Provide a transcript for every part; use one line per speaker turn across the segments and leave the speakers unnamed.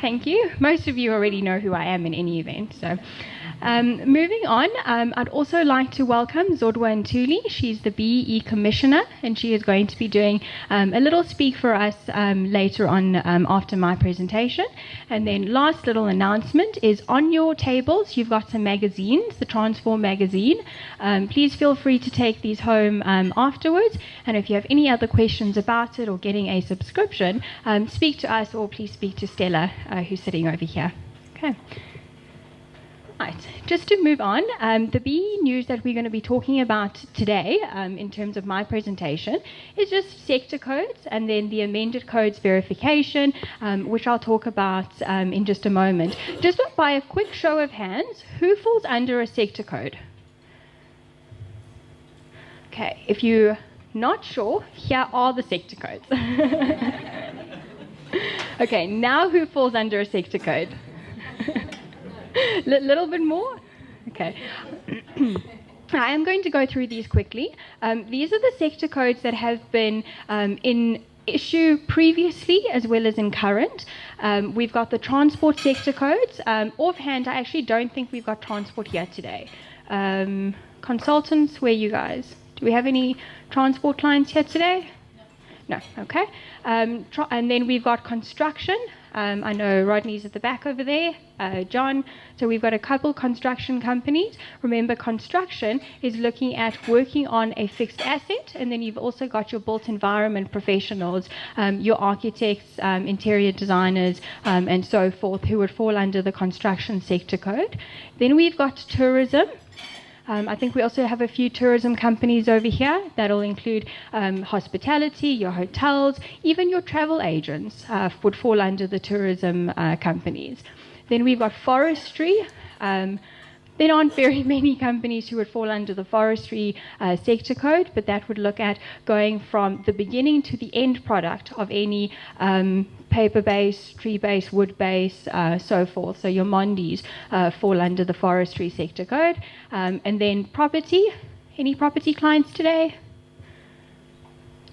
Thank you. Most of you already know who I am in any event. So, moving on, I'd also like to welcome Zodwa Ntuli. She's the BEE Commissioner, and she is going to be doing a little speak for us later on after my presentation. And then last little announcement is on your tables, you've got some magazines, the Transform magazine. Please feel free to take these home afterwards. And if you have any other questions about it or getting a subscription, speak to us or please speak to Stella, who's sitting over here. Okay. Right, just to move on, the BEE news that we're going to be talking about today in terms of my presentation is just sector codes and then the amended codes verification, which I'll talk about in just a moment. Just by a quick show of hands, who falls under a sector code? Okay, if you're not sure, here are the sector codes. Okay, now who falls under a sector code? Little bit more? Okay. I am going to go through these quickly. These are the sector codes that have been in issue previously as well as in current. We've got the transport sector codes. Offhand, I actually don't think we've got transport here today. Consultants, where are you guys? Do we have any transport clients here today? No, okay. And then we've got construction. I know Rodney's at the back over there, John. So we've got a couple construction companies. Remember, construction is looking at working on a fixed asset, and then you've also got your built environment professionals, your architects, interior designers, and so forth, who would fall under the construction sector code. Then we've got tourism. I think we also have a few tourism companies over here. That'll include hospitality, your hotels, even your travel agents would fall under the tourism companies. Then we've got forestry. There aren't very many companies who would fall under the forestry sector code, but that would look at going from the beginning to the end product of any paper-based, tree-based, wood-based, so forth. So your Mondis fall under the forestry sector code. And then property. Any property clients today?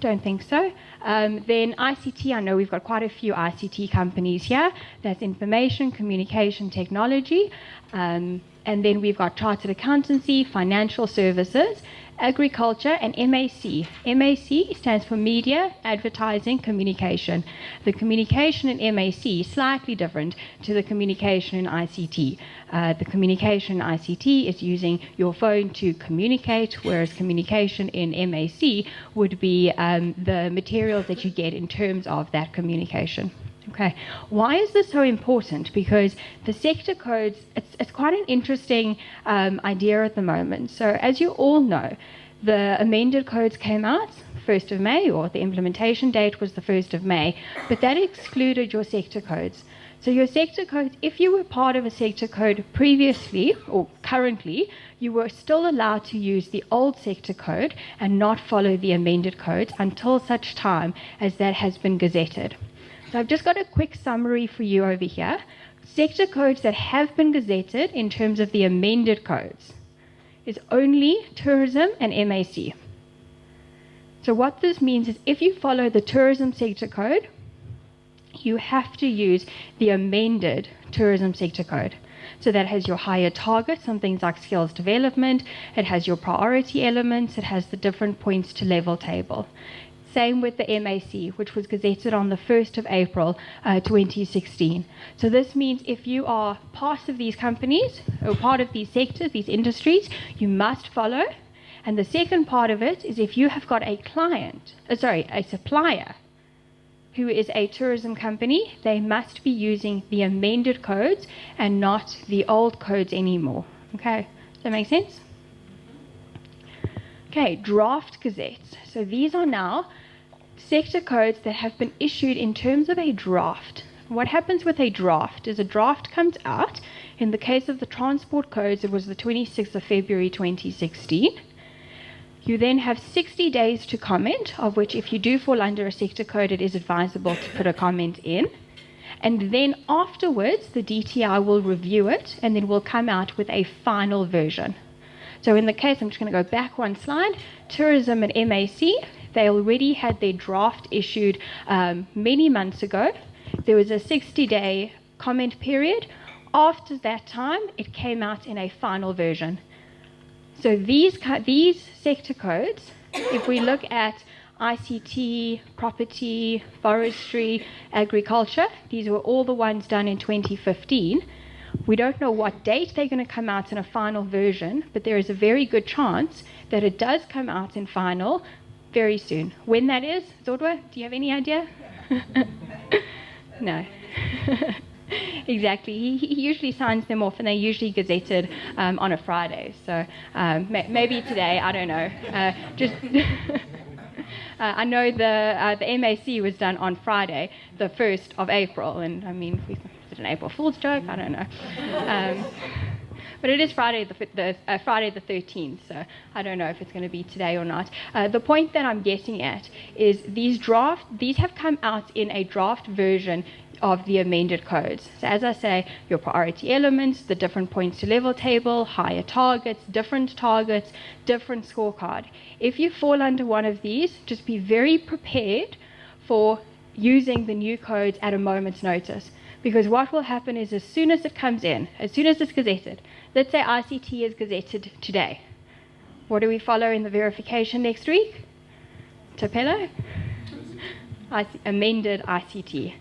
Don't think so. Then ICT, I know we've got quite a few ICT companies here. That's information, communication, technology. And then we've got chartered accountancy, financial services, agriculture, and MAC. MAC stands for media, advertising, communication. The communication in MAC is slightly different to the communication in ICT. The communication in ICT is using your phone to communicate, whereas communication in MAC would be the materials that you get in terms of that communication. Okay, why is this so important? Because the sector codes, it's quite an interesting idea at the moment. So as you all know, the amended codes came out 1st of May, or the implementation date was the 1st of May, but that excluded your sector codes. So your sector codes, if you were part of a sector code previously or currently, you were still allowed to use the old sector code and not follow the amended codes until such time as that has been gazetted. So I've just got a quick summary for you over here. Sector codes that have been gazetted in terms of the amended codes is only tourism and MAC. So what this means is if you follow the tourism sector code, you have to use the amended tourism sector code. So that has your higher targets on things like skills development, it has your priority elements, it has the different points to level table. Same with the MAC, which was gazetted on the 1st of April 2016. So this means if you are part of these companies or part of these sectors, these industries, you must follow. And the second part of it is if you have got a a supplier who is a tourism company, they must be using the amended codes and not the old codes anymore. Okay, does that make sense? Okay, draft gazettes. So these are now sector codes that have been issued in terms of a draft. What happens with a draft is a draft comes out. In the case of the transport codes, it was the 26th of February 2016. You then have 60 days to comment, of which if you do fall under a sector code, it is advisable to put a comment in. And then afterwards, the DTI will review it and then will come out with a final version. So in the case, I'm just going to go back one slide, tourism and MAC, they already had their draft issued many months ago. There was a 60-day comment period. After that time, it came out in a final version. So these sector codes, if we look at ICT, property, forestry, agriculture, these were all the ones done in 2015. We don't know what date they're going to come out in a final version, but there is a very good chance that it does come out in final very soon. When that is, Zodwa, do you have any idea? No. Exactly. He usually signs them off, and they're usually gazetted on a Friday. So maybe today, I don't know. I know the MAC was done on Friday, the 1st of April, and I mean, is it an April Fool's joke? I don't know. But it is Friday the 13th, so I don't know if it's going to be today or not. The point that I'm getting at is these have come out in a draft version of the amended codes. So as I say, your priority elements, the different points to level table, higher targets, different scorecard. If you fall under one of these, just be very prepared for using the new codes at a moment's notice. Because what will happen is as soon as it comes in, as soon as it's gazetted, let's say ICT is gazetted today. What do we follow in the verification next week? Tapelo? Amended ICT.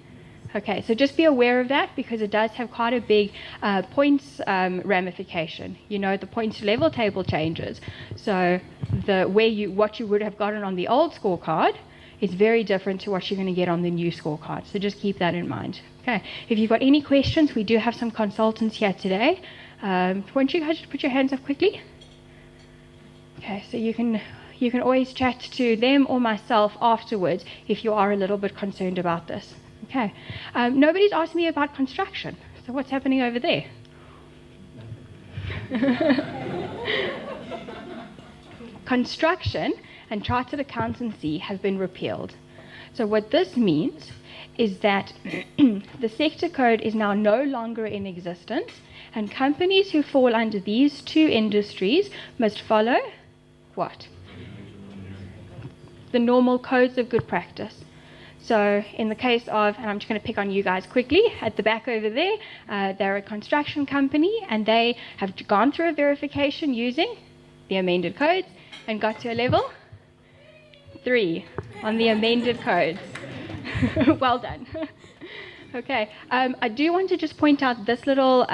Okay, so just be aware of that because it does have quite a big points ramification. You know, the points to level table changes. So what you would have gotten on the old scorecard is very different to what you're going to get on the new scorecard. So just keep that in mind. Okay, if you've got any questions, we do have some consultants here today. Why don't you guys just put your hands up quickly? Okay, so you can always chat to them or myself afterwards if you are a little bit concerned about this. Okay, nobody's asked me about construction. So what's happening over there? Construction and chartered accountancy have been repealed. So what this means is that the sector code is now no longer in existence, and companies who fall under these two industries must follow what? The normal codes of good practice. So in the case of, and I'm just going to pick on you guys quickly, at the back over there, they're a construction company and they have gone through a verification using the amended codes and got to a level 3 on the amended codes. Well done. Okay, I do want to just point out this little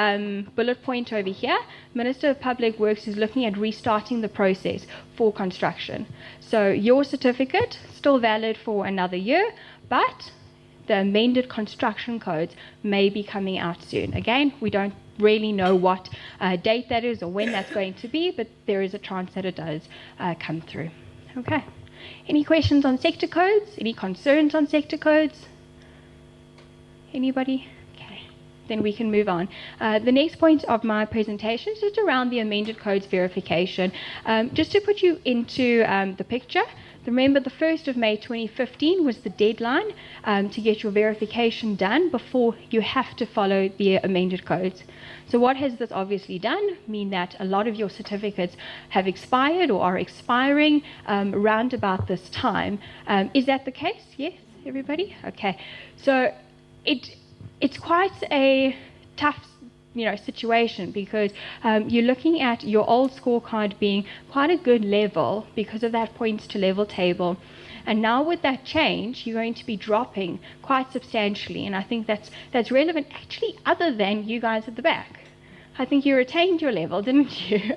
bullet point over here. Minister of Public Works is looking at restarting the process for construction. So your certificate, still valid for another year, but the amended construction codes may be coming out soon. Again, we don't really know what date that is or when that's going to be, but there is a chance that it does come through. Okay. Any questions on sector codes? Any concerns on sector codes? Anybody? Okay, then we can move on. The next point of my presentation is just around the amended codes verification. Just to put you into the picture, remember the 1st of May 2015 was the deadline to get your verification done before you have to follow the amended codes. So what has this obviously done? Mean that a lot of your certificates have expired or are expiring around about this time. Is that the case? Yes, everybody? Okay. So it's quite a tough situation because you're looking at your old scorecard being quite a good level because of that points to level table. And now with that change, you're going to be dropping quite substantially. And I think that's relevant actually other than you guys at the back. I think you retained your level, didn't you?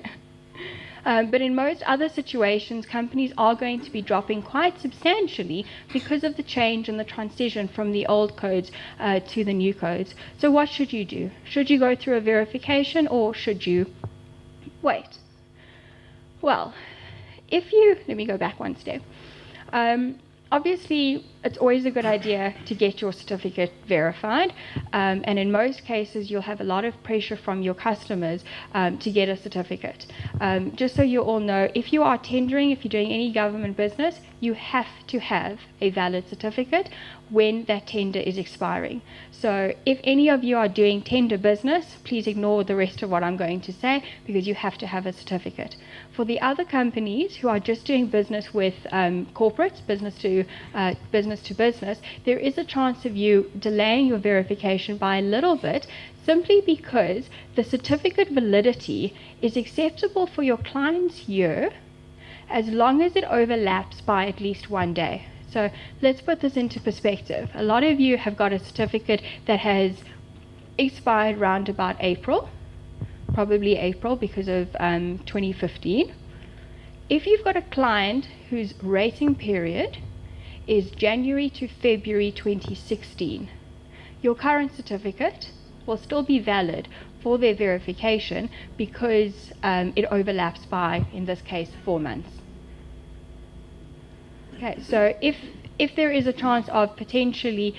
But in most other situations, companies are going to be dropping quite substantially because of the change and the transition from the old codes to the new codes. So what should you do? Should you go through a verification or should you wait? Well, let me go back one step. Obviously, it's always a good idea to get your certificate verified, and in most cases, you'll have a lot of pressure from your customers to get a certificate. Just so you all know, if you are tendering, if you're doing any government business, you have to have a valid certificate when that tender is expiring. So if any of you are doing tender business, please ignore the rest of what I'm going to say because you have to have a certificate. For the other companies who are just doing business with corporates, business business to business, there is a chance of you delaying your verification by a little bit, simply because the certificate validity is acceptable for your client's year as long as it overlaps by at least 1 day. So let's put this into perspective. A lot of you have got a certificate that has expired around about April, probably April because of 2015. If you've got a client whose rating period is January to February 2016, your current certificate will still be valid for their verification because it overlaps by, in this case, 4 months. Okay, so if there is a chance of potentially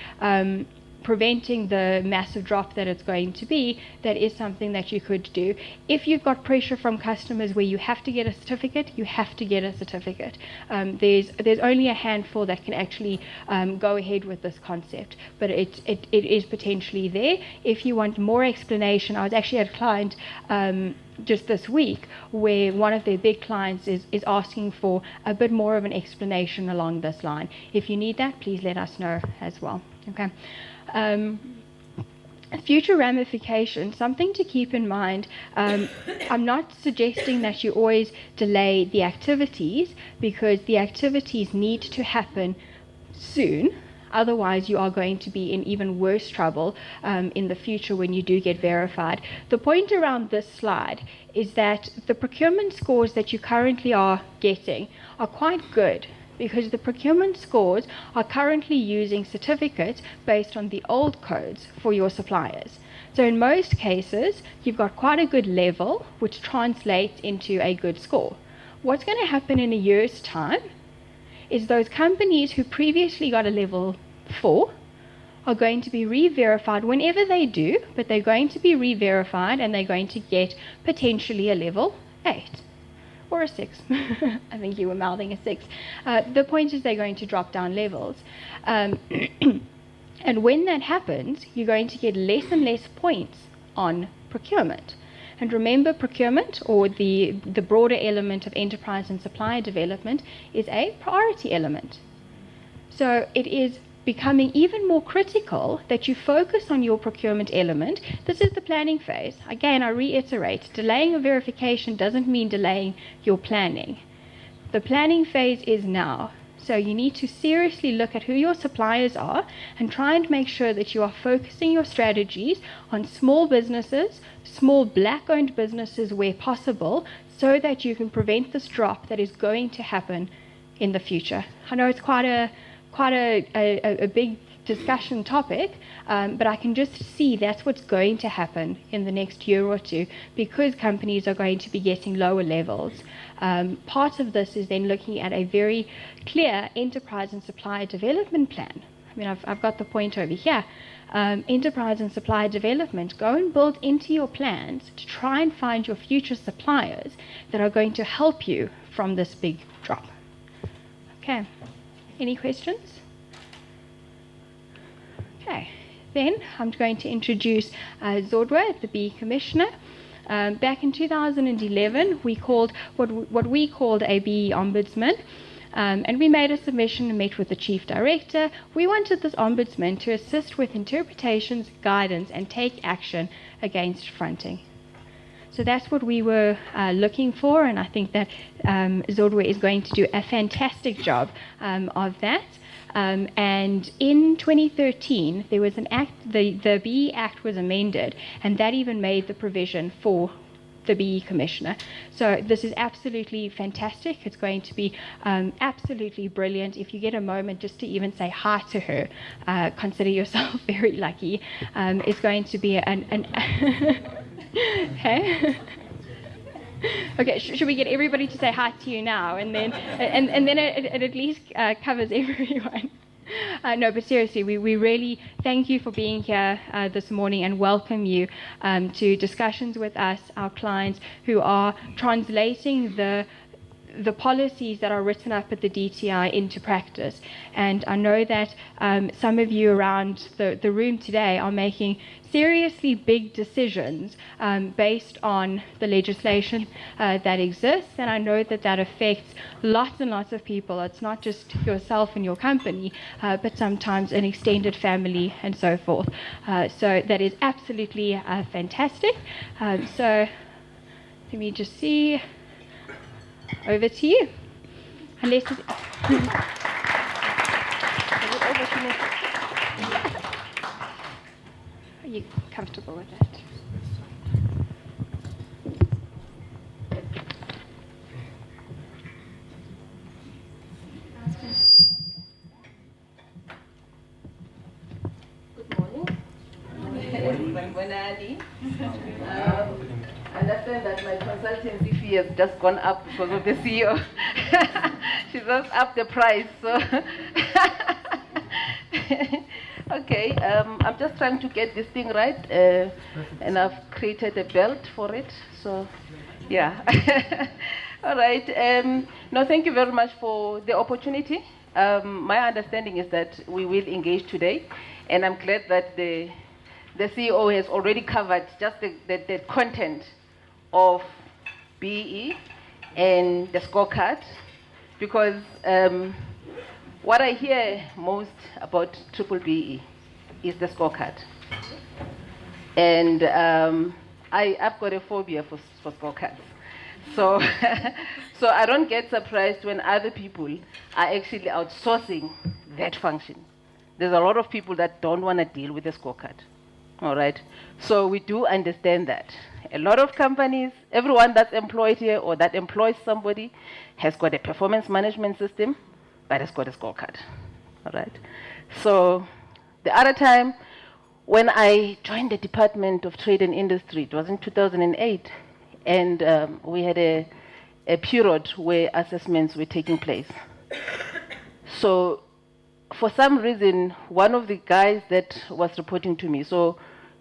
preventing the massive drop that it's going to be, that is something that you could do. If you've got pressure from customers where you have to get a certificate, you have to get a certificate. There's only a handful that can actually go ahead with this concept, but it is potentially there. If you want more explanation, I was actually at a client just this week where one of their big clients is asking for a bit more of an explanation along this line. If you need that, please let us know as well. Okay. Future ramifications, something to keep in mind. I'm not suggesting that you always delay the activities, because the activities need to happen soon. Otherwise, you are going to be in even worse trouble in the future when you do get verified. The point around this slide is that the procurement scores that you currently are getting are quite good, because the procurement scores are currently using certificates based on the old codes for your suppliers. So in most cases, you've got quite a good level, which translates into a good score. What's going to happen in a year's time is those companies who previously got a level 4 are going to be re-verified whenever they do, but they're going to be re-verified and they're going to get potentially a level 8. Or a 6. I think you were mouthing a 6. The point is they're going to drop down levels. And when that happens, you're going to get less and less points on procurement. And remember, procurement, or the broader element of enterprise and supplier development, is a priority element. So it is becoming even more critical that you focus on your procurement element. This is the planning phase. Again, I reiterate, delaying a verification doesn't mean delaying your planning. The planning phase is now. So you need to seriously look at who your suppliers are and try and make sure that you are focusing your strategies on small businesses, small black-owned businesses where possible, so that you can prevent this drop that is going to happen in the future. I know it's quite a big discussion topic, but I can just see that's what's going to happen in the next year or two, because companies are going to be getting lower levels. Part of this is then looking at a very clear enterprise and supplier development plan. I mean, I've got the point over here. Enterprise and supplier development, go and build into your plans to try and find your future suppliers that are going to help you from this big drop. Okay. Any questions? Okay, then I'm going to introduce Zodwa, the Bee Commissioner. Back in 2011, we called what we called a Bee Ombudsman, and we made a submission and met with the Chief Director. We wanted this Ombudsman to assist with interpretations, guidance, and take action against fronting. So that's what we were looking for, and I think that Zodwa is going to do a fantastic job of that. And in 2013, there was an act, the BE Act was amended, and that even made the provision for the BE Commissioner. So this is absolutely fantastic. It's going to be absolutely brilliant. If you get a moment just to even say hi to her, consider yourself very lucky. It's going to be an okay. Okay, should we get everybody to say hi to you now, and then it at least covers everyone. No, but seriously, we really thank you for being here this morning and welcome you to discussions with us, our clients, who are translating the the policies that are written up at the DTI into practice. And I know that some of you around the room today are making seriously big decisions based on the legislation that exists, and I know that that affects lots and lots of people. It's not just yourself and your company, but sometimes an extended family and so forth. So that is absolutely fantastic. So let me just see. Over to you. Unless it's Are you comfortable with that?
Good morning. I understand that my consultancy fee has just gone up because of the CEO. She just upped the price. So okay, I'm just trying to get this thing right, and I've created a belt for it. So yeah. All right. No, thank you very much for the opportunity. My understanding is that we will engage today, and I'm glad that the CEO has already covered just the content of BE and the scorecard, because what I hear most about triple BE is the scorecard. And I've got a phobia for scorecards. So, so I don't get surprised when other people are actually outsourcing that function. There's a lot of people that don't want to deal with the scorecard. All right. So we do understand that. A lot of companies, everyone that's employed here or that employs somebody has got a performance management system, but has got a scorecard. All right. So the other time when I joined the Department of Trade and Industry, it was in 2008, and we had a period where assessments were taking place. So for some reason, one of the guys that was reporting to me, so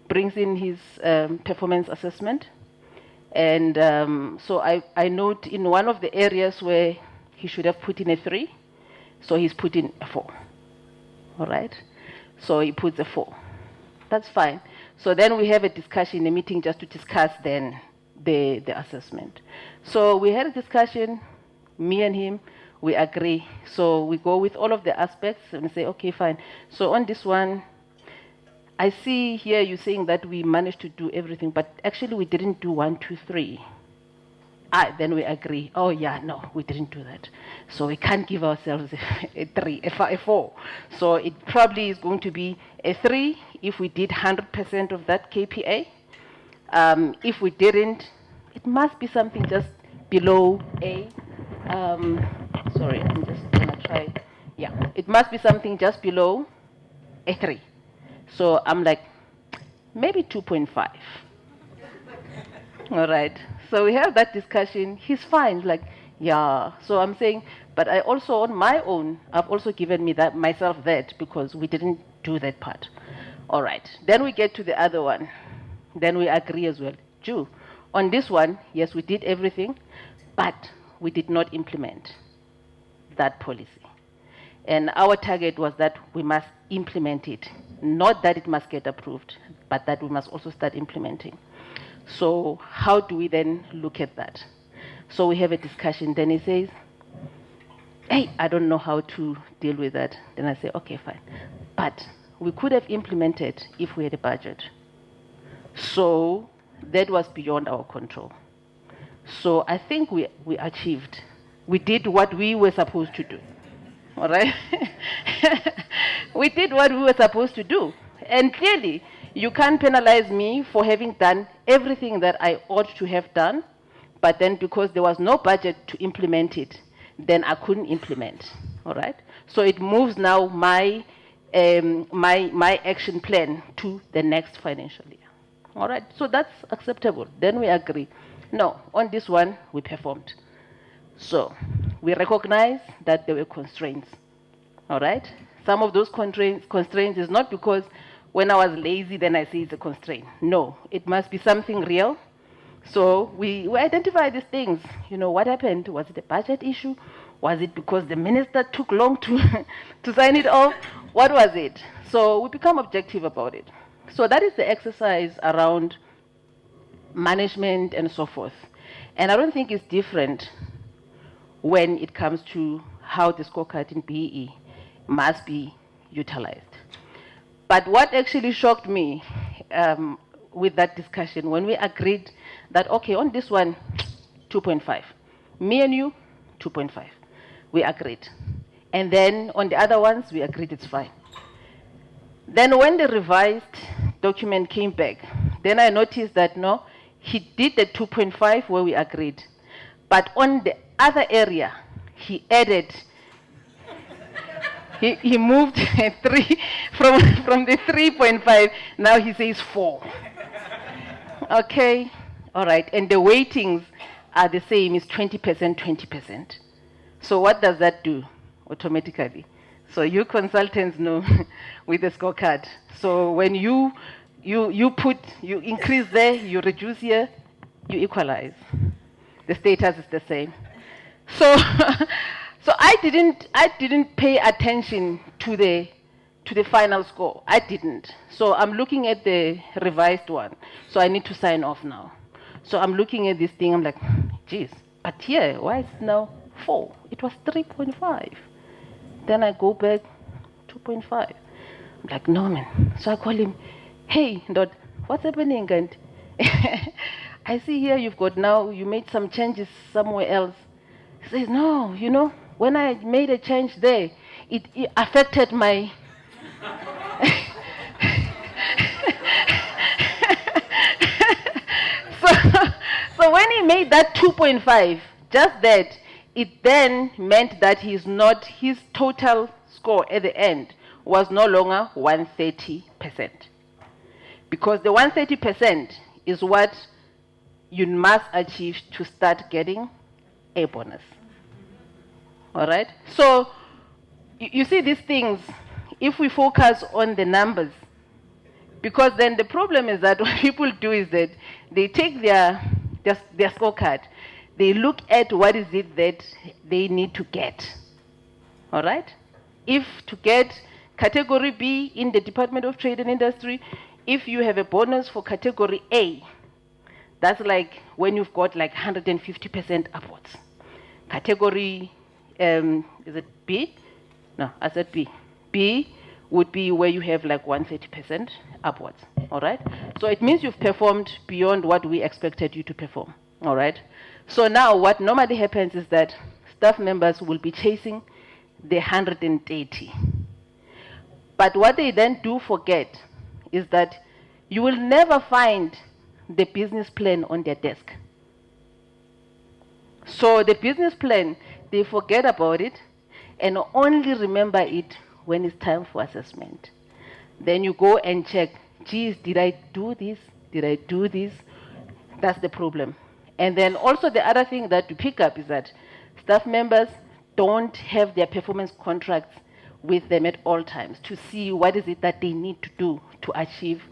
brings in his performance assessment. And so I note in one of the areas where he should have put in a 3, so he's put in a 4. All right? So he puts a 4. That's fine. So then we have a discussion, a meeting just to discuss then the assessment. So we had a discussion, me and him, we agree. So we go with all of the aspects and say, okay, fine. So on this one, I see here you saying that we managed to do everything, but actually we didn't do 1, 2, 3. Then we agree. Oh yeah, no, we didn't do that. So we can't give ourselves a 3, a 4. So it probably is going to be a 3 if we did 100% of that KPA. If we didn't, it must be something just below A. Sorry, I'm just gonna try. Yeah, it must be something just below a 3. So I'm like, maybe 2.5. All right. So we have that discussion. He's fine. Like, yeah. So I'm saying, but I also, on my own, I've also given me that myself that because we didn't do that part. All right. Then we get to the other one. Then we agree as well. Jew, on this one, yes, we did everything, but we did not implement that policy. And our target was that we must implement it. Not that it must get approved, but that we must also start implementing. So how do we then look at that? So we have a discussion. Then he says, hey, I don't know how to deal with that. Then I say, okay, fine. But we could have implemented if we had a budget. So that was beyond our control. So I think we achieved. We did what we were supposed to do. All right? We did what we were supposed to do. And clearly, you can't penalize me for having done everything that I ought to have done, but then because there was no budget to implement it, then I couldn't implement. All right? So it moves now my action plan to the next financial year. All right? So that's acceptable. Then we agree. No, on this one, we performed. So we recognize that there were constraints. All right? Some of those constraints is not because when I was lazy, then I say it's a constraint. No, it must be something real, So we identify these things. You know, what happened? Was it a budget issue? Was it because the minister took long to, to sign it off? What was it? So we become objective about it. So that is the exercise around management and so forth. And I don't think it's different when it comes to how the scorecard in BE must be utilized. But what actually shocked me with that discussion, when we agreed that, okay, on this one, 2.5. Me and you, 2.5. We agreed. And then on the other ones, we agreed it's fine. Then when the revised document came back, then I noticed that, no, he did the 2.5 where we agreed. But on the other area, he added, he moved 3 from the 3.5, now he says 4. Okay, all right, and the weightings are the same, it's 20%, 20%. So what does that do automatically? So you consultants know with the scorecard. So when you increase there, you reduce here, you equalize. The status is the same. So, so I didn't pay attention to the final score. I didn't. So I'm looking at the revised one. So I need to sign off now. So I'm looking at this thing. I'm like, geez, but here, why is it now 4? It was 3.5. Then I go back 2.5. I'm like, no, man. So I call him, hey, Dot, what's happening? And I see here you've got now, you made some changes somewhere else. He says, no, you know, when I made a change there, it affected my... so when he made that 2.5, just that, it then meant that his total score at the end was no longer 130%. Because the 130% is what you must achieve to start getting a bonus. All right? So you see these things, if we focus on the numbers, because then the problem is that what people do is that they take their scorecard, they look at what is it that they need to get. All right? If to get category B in the Department of Trade and Industry, if you have a bonus for category A, that's like when you've got like 150% upwards. Category, is it B? No, I said B. B would be where you have like 130% upwards. All right? So it means you've performed beyond what we expected you to perform. All right? So now what normally happens is that staff members will be chasing the 130. But what they then do forget is that you will never find the business plan on their desk. So the business plan, they forget about it and only remember it when it's time for assessment. Then you go and check, geez, did I do this? Did I do this? That's the problem. And then also the other thing that you pick up is that staff members don't have their performance contracts with them at all times to see what is it that they need to do to achieve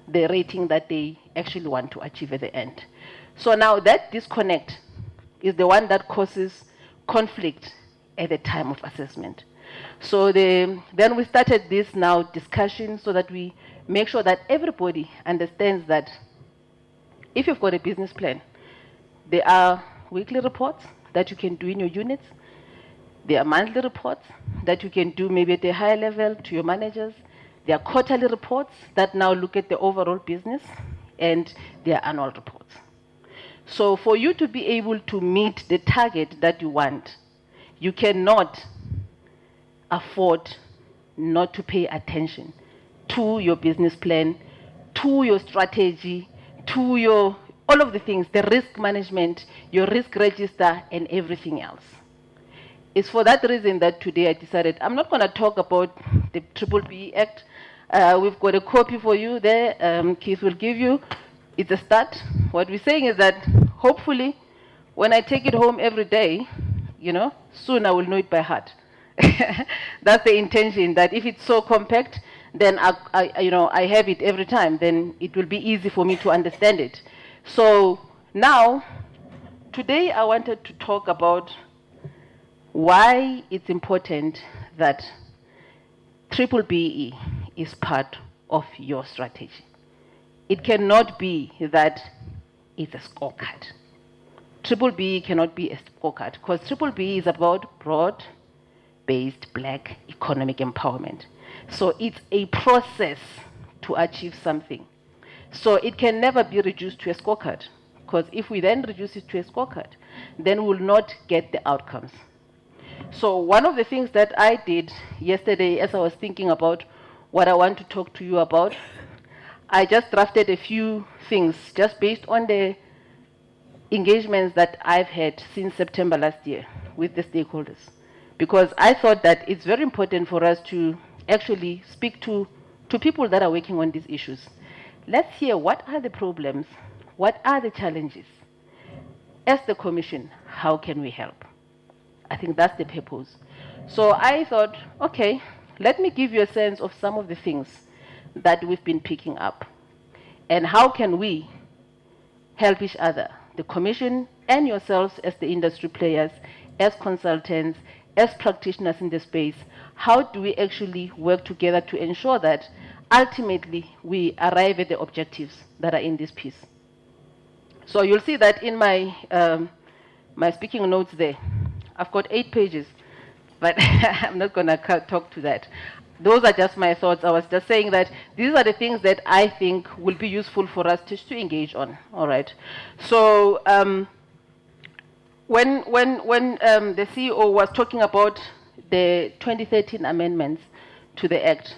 the rating that they actually want to achieve at the end. So now that disconnect is the one that causes conflict at the time of assessment. So then we started this now discussion so that we make sure that everybody understands that if you've got a business plan, there are weekly reports that you can do in your units. There are monthly reports that you can do maybe at a higher level to your managers. There are quarterly reports that now look at the overall business, and there are annual reports. So for you to be able to meet the target that you want, you cannot afford not to pay attention to your business plan, to your strategy, to your all of the things, the risk management, your risk register, and everything else. It's for that reason that today I decided I'm not going to talk about the BBBE Act. We've got a copy for you there. Keith will give you. It's a start. What we're saying is that hopefully when I take it home every day, you know, soon I will know it by heart. That's the intention, that if it's so compact, then I have it every time, then it will be easy for me to understand it. So now, today I wanted to talk about why it's important that BBBE is part of your strategy. It cannot be that it's a scorecard. BBBE cannot be a scorecard because BBBE is about broad-based black economic empowerment. So it's a process to achieve something. So it can never be reduced to a scorecard, because if we then reduce it to a scorecard, then we will not get the outcomes. So one of the things that I did yesterday as I was thinking about what I want to talk to you about, I just drafted a few things just based on the engagements that I've had since September last year with the stakeholders. Because I thought that it's very important for us to actually speak to people that are working on these issues. Let's hear what are the problems, what are the challenges. As the Commission, how can we help? I think that's the purpose. So I thought, okay, let me give you a sense of some of the things that we've been picking up. And how can we help each other, the Commission and yourselves as the industry players, as consultants, as practitioners in the space, how do we actually work together to ensure that ultimately we arrive at the objectives that are in this piece? So you'll see that in my, my speaking notes there, I've got 8 pages, but I'm not going to talk to that. Those are just my thoughts. I was just saying that these are the things that I think will be useful for us to engage on. All right. So when the CEO was talking about the 2013 amendments to the Act,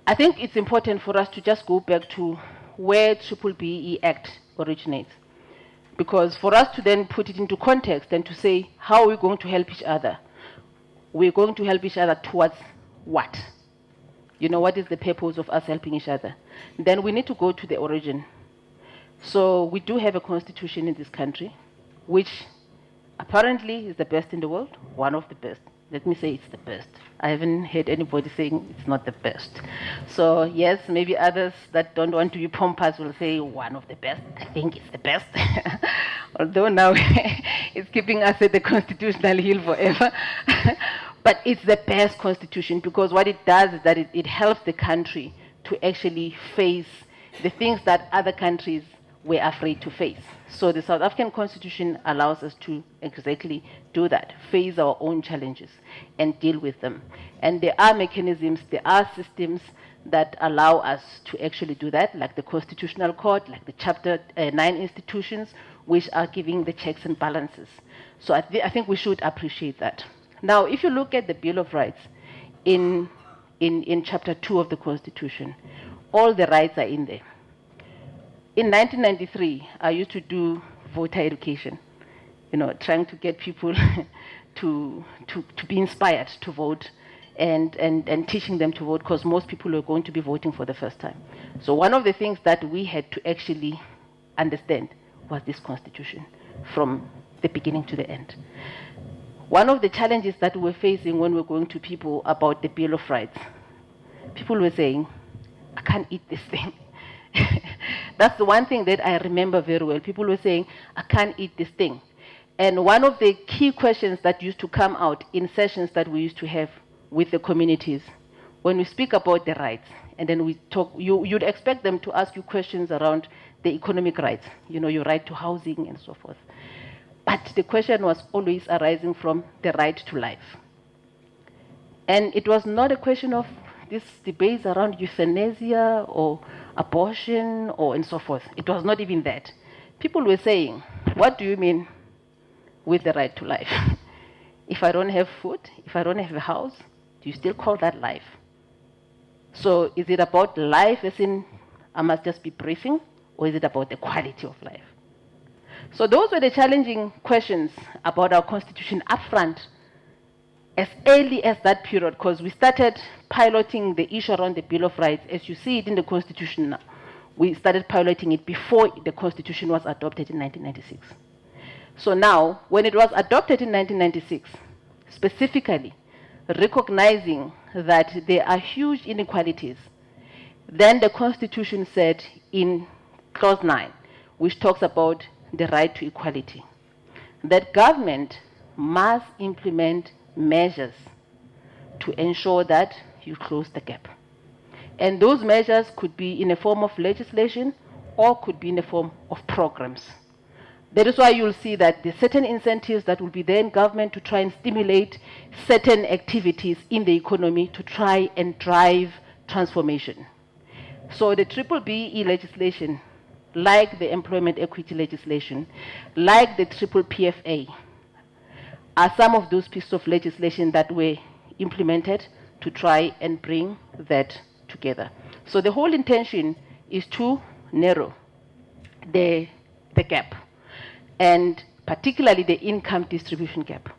I think it's important for us to just go back to where BBBE Act originates. Because for us to then put it into context and to say, how are we going to help each other? We're going to help each other towards what? You know, what is the purpose of us helping each other? Then we need to go to the origin. So we do have a constitution in this country, which apparently is the best in the world, one of the best. Let me say it's the best. I haven't heard anybody saying it's not the best. So yes, maybe others that don't want to be pompous will say one of the best. I think it's the best. Although now it's keeping us at the constitutional hill forever. But it's the best constitution because what it does is that it helps the country to actually face the things that other countries were afraid to face. So the South African Constitution allows us to exactly do that, face our own challenges and deal with them. And there are mechanisms, there are systems that allow us to actually do that, like the Constitutional Court, like the Chapter 9 institutions, which are giving the checks and balances. So I think we should appreciate that. Now, if you look at the Bill of Rights in Chapter 2 of the Constitution, all the rights are in there. In 1993, I used to do voter education, you know, trying to get people to be inspired to vote and teaching them to vote because most people were going to be voting for the first time. So one of the things that we had to actually understand was this constitution from the beginning to the end. One of the challenges that we're facing when we're going to people about the Bill of Rights, people were saying, I can't eat this thing. That's the one thing that I remember very well. People were saying, I can't eat this thing. And one of the key questions that used to come out in sessions that we used to have with the communities, when we speak about the rights, and then we talk, you'd expect them to ask you questions around the economic rights, you know, your right to housing and so forth. But the question was always arising from the right to life. And it was not a question of this debate around euthanasia or abortion or and so forth. It was not even that. People were saying, what do you mean with the right to life? If I don't have food, if I don't have a house, do you still call that life? So is it about life as in I must just be breathing, or is it about the quality of life? So those were the challenging questions about our constitution upfront as early as that period, because we started piloting the issue around the Bill of Rights. As you see it in the Constitution now, we started piloting it before the Constitution was adopted in 1996. So now, when it was adopted in 1996, specifically recognizing that there are huge inequalities, then the Constitution said in Clause 9, which talks about the right to equality. That government must implement measures to ensure that you close the gap. And those measures could be in a form of legislation or could be in the form of programs. That is why you'll see that there are certain incentives that will be there in government to try and stimulate certain activities in the economy to try and drive transformation. So the BBBE legislation, like the employment equity legislation, like the PPPA, are some of those pieces of legislation that were implemented to try and bring that together. So the whole intention is to narrow the gap, and particularly the income distribution gap.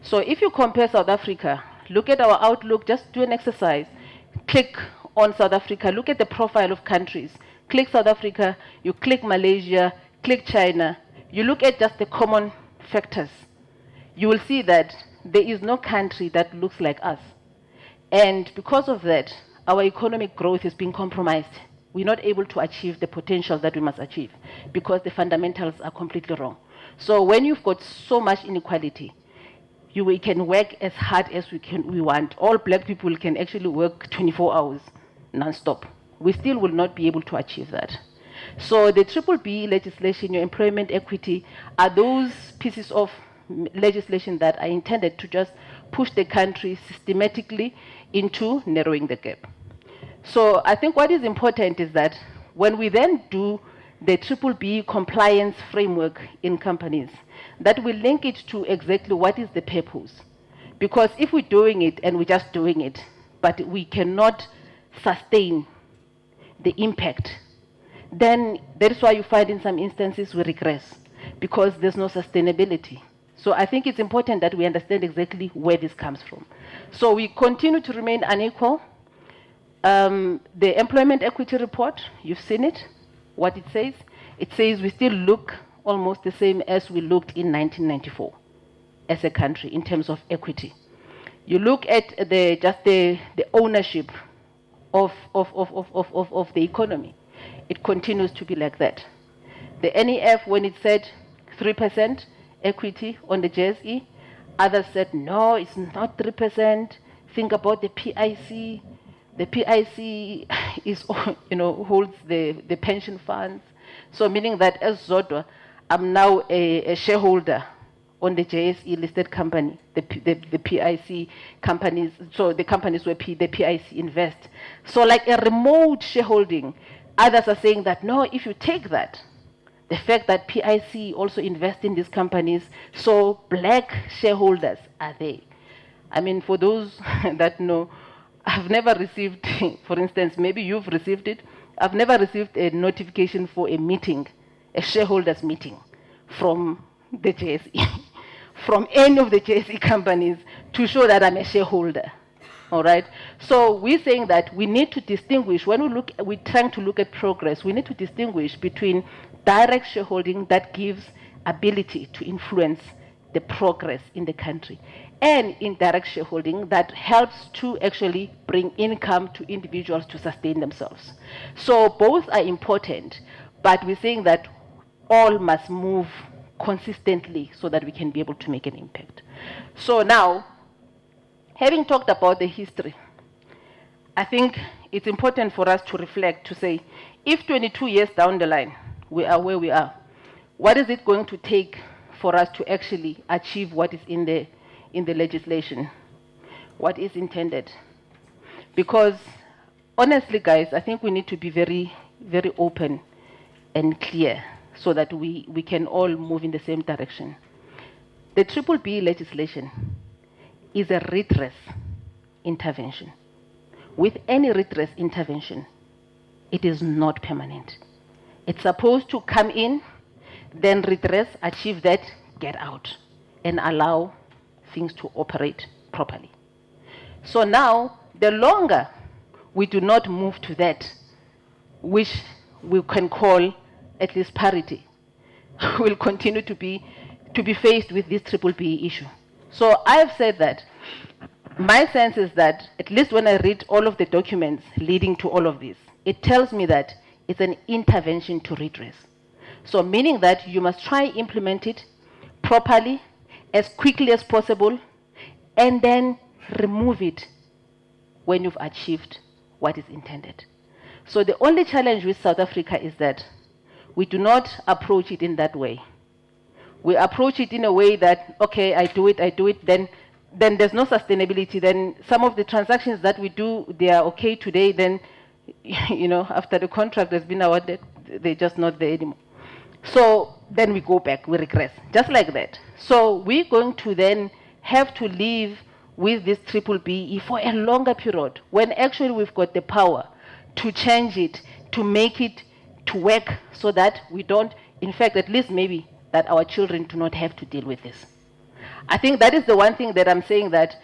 So if you compare South Africa, look at our outlook, just do an exercise, click on South Africa, look at the profile of countries, click South Africa, you click Malaysia, click China, you look at just the common factors, you will see that there is no country that looks like us. And because of that, our economic growth is being compromised. We're not able to achieve the potential that we must achieve because the fundamentals are completely wrong. So when you've got so much inequality, we can work as hard as we want. All black people can actually work 24 hours non-stop. We still will not be able to achieve that. So the BBBE legislation, your employment equity, are those pieces of legislation that are intended to just push the country systematically into narrowing the gap. So I think what is important is that when we then do the BBBE compliance framework in companies, that we link it to exactly what is the purpose. Because if we're doing it and we're just doing it, but we cannot sustain the impact, then that is why you find in some instances we regress, because there's no sustainability. So I think it's important that we understand exactly where this comes from. So we continue to remain unequal. The employment equity report, you've seen it, what it says. It says we still look almost the same as we looked in 1994 as a country in terms of equity. You look at the ownership of the economy, it continues to be like that. The NEF, when it said 3% equity on the JSE, others said, no, it's not 3%. Think about the PIC. The PIC is, holds the pension funds. So meaning that as Zodwa, I'm now a shareholder on the JSE listed company, the PIC companies, so the companies where the PIC invest. So like a remote shareholding, others are saying that, no, if you take that, the fact that PIC also invest in these companies, so black shareholders are there. I mean, for those that know, I've never received, for instance, maybe you've received it, I've never received a notification for a meeting, a shareholders meeting from the JSE, from any of the JSE companies to show that I'm a shareholder. All right. So we're saying that we need to distinguish, when we're trying to look at progress, we need to distinguish between direct shareholding that gives ability to influence the progress in the country, and indirect shareholding that helps to actually bring income to individuals to sustain themselves. So both are important, but we're saying that all must move consistently so that we can be able to make an impact. So now, having talked about the history, I think it's important for us to reflect, to say, if 22 years down the line, we are where we are, what is it going to take for us to actually achieve what is in the legislation, what is intended? Because honestly, guys, I think we need to be very, very open and clear so that we can all move in the same direction. The BBBE legislation is a redress intervention. With any redress intervention, it is not permanent. It's supposed to come in, then redress, achieve that, get out, and allow things to operate properly. So now, the longer we do not move to that, which we can call at least parity, we'll continue to be faced with this BBBE issue. So I've said that my sense is that, at least when I read all of the documents leading to all of this, it tells me that it's an intervention to redress. So meaning that you must try implement it properly, as quickly as possible, and then remove it when you've achieved what is intended. So the only challenge with South Africa is that we do not approach it in that way. We approach it in a way that, okay, I do it, then there's no sustainability. Then some of the transactions that we do, they are okay today, then, after the contract has been awarded, they're just not there anymore. So then we go back, we regress, just like that. So we're going to then have to live with this BBBE for a longer period, when actually we've got the power to change it, to make it to work, so that we don't, in fact, at least maybe that our children do not have to deal with this. I think that is the one thing that I'm saying, that,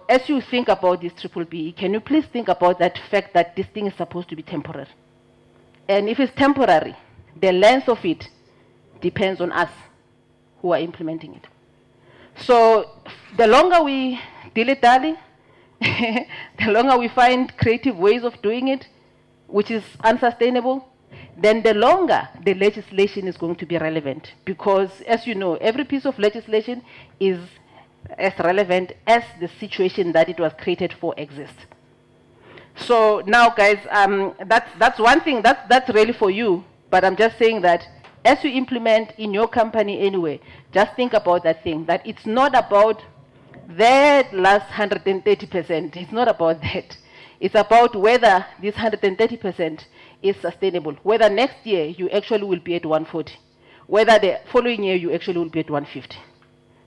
as you think about this BBBE, can you please think about that fact that this thing is supposed to be temporary? And if it's temporary, the length of it depends on us who are implementing it. So the longer we dilly-dally, the longer we find creative ways of doing it, which is unsustainable, then the longer the legislation is going to be relevant. Because, as you know, every piece of legislation is as relevant as the situation that it was created for exists. So now, guys, that's one thing, that's really for you. But I'm just saying that as you implement in your company anyway, just think about that thing, that it's not about that last 130%. It's not about that. It's about whether this 130% is sustainable, whether next year you actually will be at 140, whether the following year you actually will be at 150.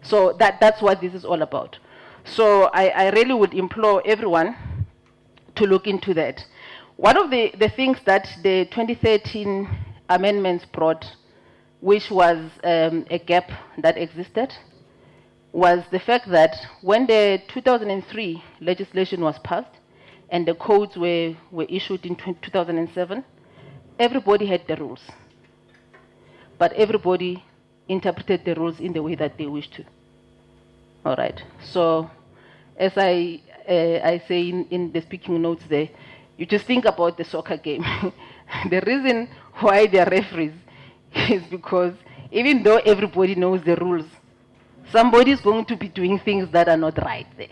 So that's what this is all about. So I really would implore everyone to look into that. One of the things that the 2013 amendments brought, which was a gap that existed, was the fact that when the 2003 legislation was passed and the codes were issued in 2007, everybody had the rules. But everybody interpreted the rules in the way that they wished to. All right. So as I say in the speaking notes there, you just think about the soccer game. The reason why they are referees is because even though everybody knows the rules, somebody is going to be doing things that are not right there.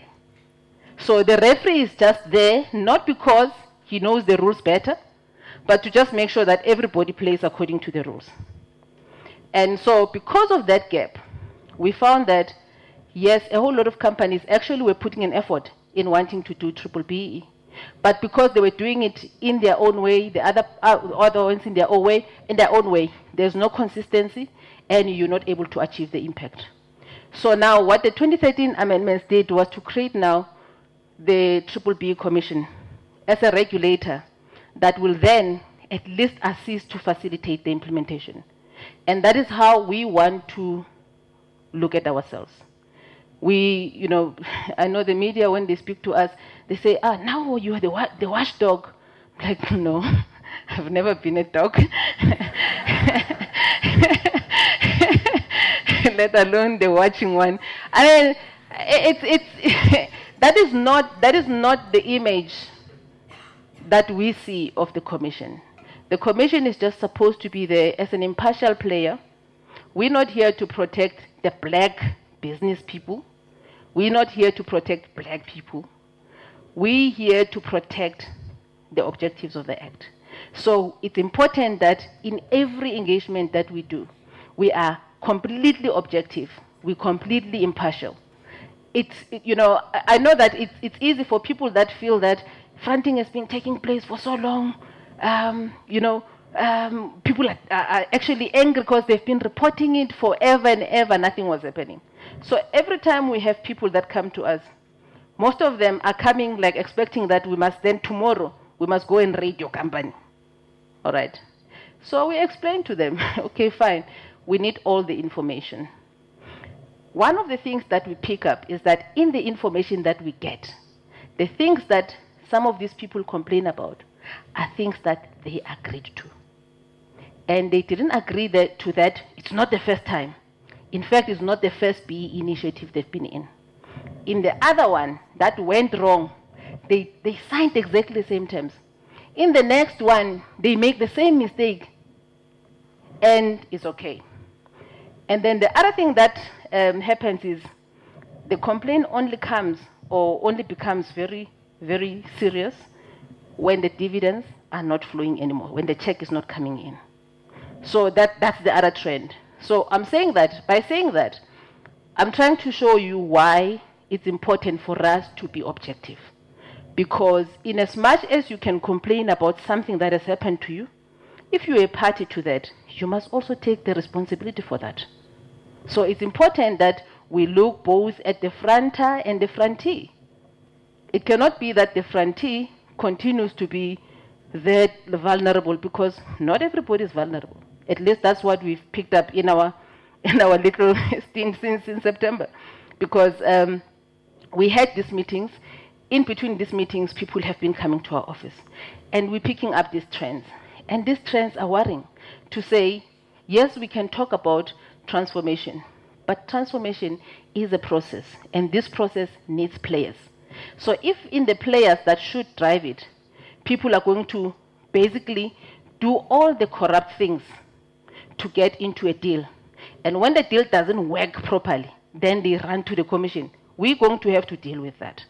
So the referee is just there, not because he knows the rules better, but to just make sure that everybody plays according to the rules. And so because of that gap, we found that, yes, a whole lot of companies actually were putting an effort in wanting to do BBBE. But because they were doing it in their own way, the other ones in their own way, there's no consistency, and you're not able to achieve the impact. So now what the 2013 amendments did was to create now the BBBE Commission as a regulator that will then at least assist to facilitate the implementation. And that is how we want to look at ourselves. We, I know the media, when they speak to us, they say, now you are the watchdog. Like, no, I've never been a dog. Let alone the watching one. I mean, that is not the image that we see of the Commission. The Commission is just supposed to be there as an impartial player. We're not here to protect the black business people. We're not here to protect black people. We're here to protect the objectives of the Act. So it's important that in every engagement that we do, we are completely objective. We're completely impartial. I know that it's easy for people that feel that fronting has been taking place for so long. People are actually angry because they've been reporting it forever and ever, nothing was happening. So every time we have people that come to us, most of them are coming like expecting that we must then tomorrow, we must go and raid your company. All right. So we explain to them, okay, fine, we need all the information. One of the things that we pick up is that in the information that we get, the things that some of these people complain about are things that they agreed to. And they didn't agree to that. It's not the first time. In fact, it's not the first BE initiative they've been in. In the other one that went wrong, they signed exactly the same terms. In the next one, they make the same mistake. and it's okay. And then the other thing that happens is the complaint only comes or only becomes very, very serious when the dividends are not flowing anymore, when the check is not coming in. So that's the other trend. So I'm saying that, by saying that, I'm trying to show you why it's important for us to be objective. Because in as much as you can complain about something that has happened to you, if you're a party to that, you must also take the responsibility for that. So it's important that we look both at the fronter and the frontee. It cannot be that the frontee continues to be that vulnerable, because not everybody is vulnerable. At least that's what we've picked up in our little stint since in September. Because we had these meetings. In between these meetings, people have been coming to our office. And we're picking up these trends. And these trends are worrying to say, yes, we can talk about transformation. But transformation is a process. And this process needs players. So if in the players that should drive it, people are going to basically do all the corrupt things to get into a deal. And when the deal doesn't work properly, then they run to the commission. We're going to have to deal with that.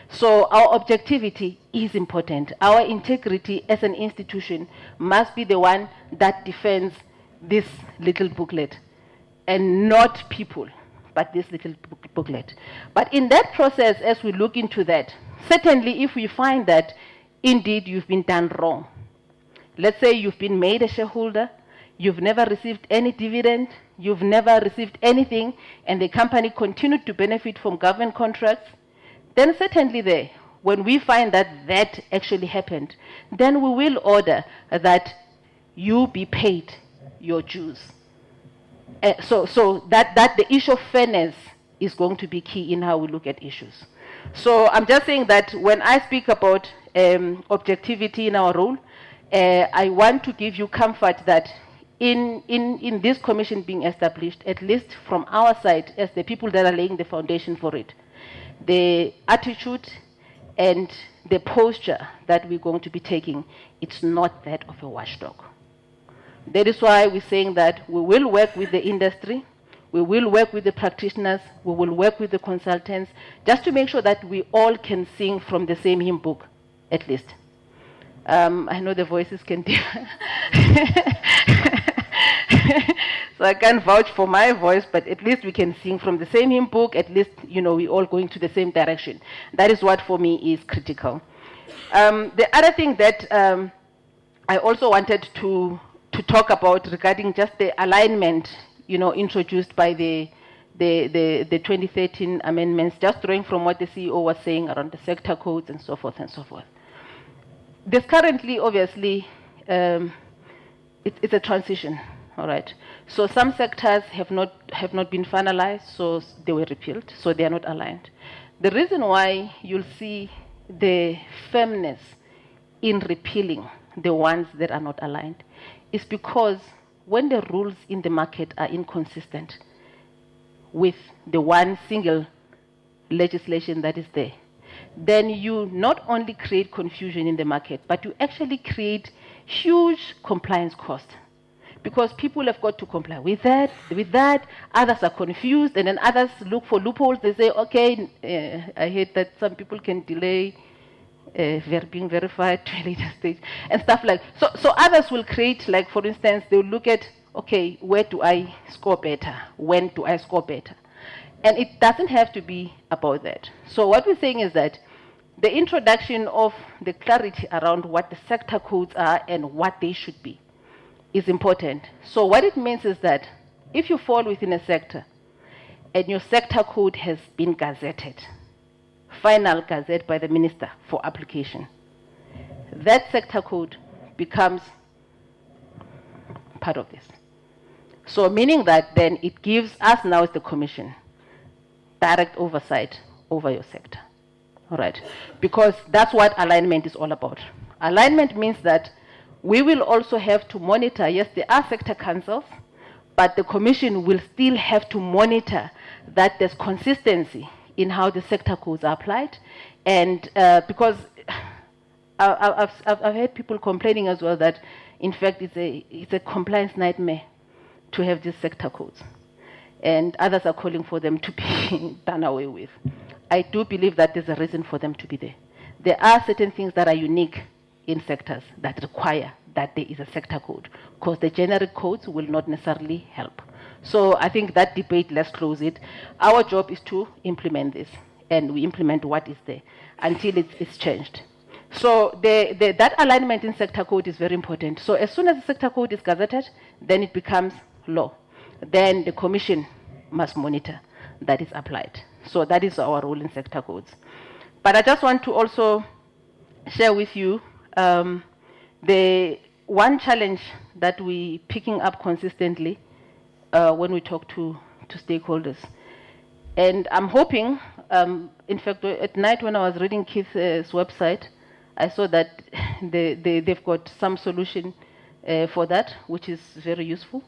So our objectivity is important. Our integrity as an institution must be the one that defends this little booklet, and not people, but this little booklet. But in that process, as we look into that, certainly if we find that indeed you've been done wrong, let's say you've been made a shareholder, you've never received any dividend, you've never received anything, and the company continued to benefit from government contracts, then certainly there, when we find that that actually happened, then we will order that you be paid your dues. So that the issue of fairness is going to be key in how we look at issues. So I'm just saying that when I speak about objectivity in our role, I want to give you comfort that in this commission being established, at least from our side, as the people that are laying the foundation for it, the attitude and the posture that we're going to be taking, it's not that of a watchdog. That is why we're saying that we will work with the industry, we will work with the practitioners, we will work with the consultants, just to make sure that we all can sing from the same hymn book, at least. I know the voices can differ. So I can't vouch for my voice, but at least we can sing from the same hymn book. At least, you know, we're all going to the same direction. That is what for me is critical. The other thing that I also wanted to talk about regarding just the alignment, you know, introduced by the 2013 amendments, just drawing from what the CEO was saying around the sector codes and so forth and so forth. There's currently, obviously, it's a transition. All right. So some sectors have not been finalized, so they were repealed, so they are not aligned. The reason why you'll see the firmness in repealing the ones that are not aligned is because when the rules in the market are inconsistent with the one single legislation that is there, then you not only create confusion in the market, but you actually create huge compliance costs. Because people have got to comply with that, others are confused, and then others look for loopholes. They say, okay, I hate that some people can delay being verified to a later stage, and stuff like that. So others will create, like for instance, they'll look at, okay, where do I score better? When do I score better? And it doesn't have to be about that. So what we're saying is that the introduction of the clarity around what the sector codes are and what they should be is important. So what it means is that if you fall within a sector and your sector code has been gazetted, final gazette by the minister for application, that sector code becomes part of this. So meaning that then it gives us now as the commission direct oversight over your sector. All right, because that's what alignment is all about. Alignment means that we will also have to monitor, yes, there are sector councils, but the commission will still have to monitor that there's consistency in how the sector codes are applied. And because I've heard people complaining as well that, in fact, it's a compliance nightmare to have these sector codes, and others are calling for them to be done away with. I do believe that there's a reason for them to be there. There are certain things that are unique in sectors that require that there is a sector code, because the generic codes will not necessarily help. So I think that debate, let's close it. Our job is to implement this, and we implement what is there until it's changed. So that alignment in sector code is very important. So as soon as the sector code is gazetted, then it becomes law. Then the commission must monitor that is applied. So that is our role in sector codes. But I just want to also share with you the one challenge that we're picking up consistently when we talk to stakeholders. And I'm hoping, in fact, at night when I was reading Keith's website, I saw that they've got some solution for that, which is very useful.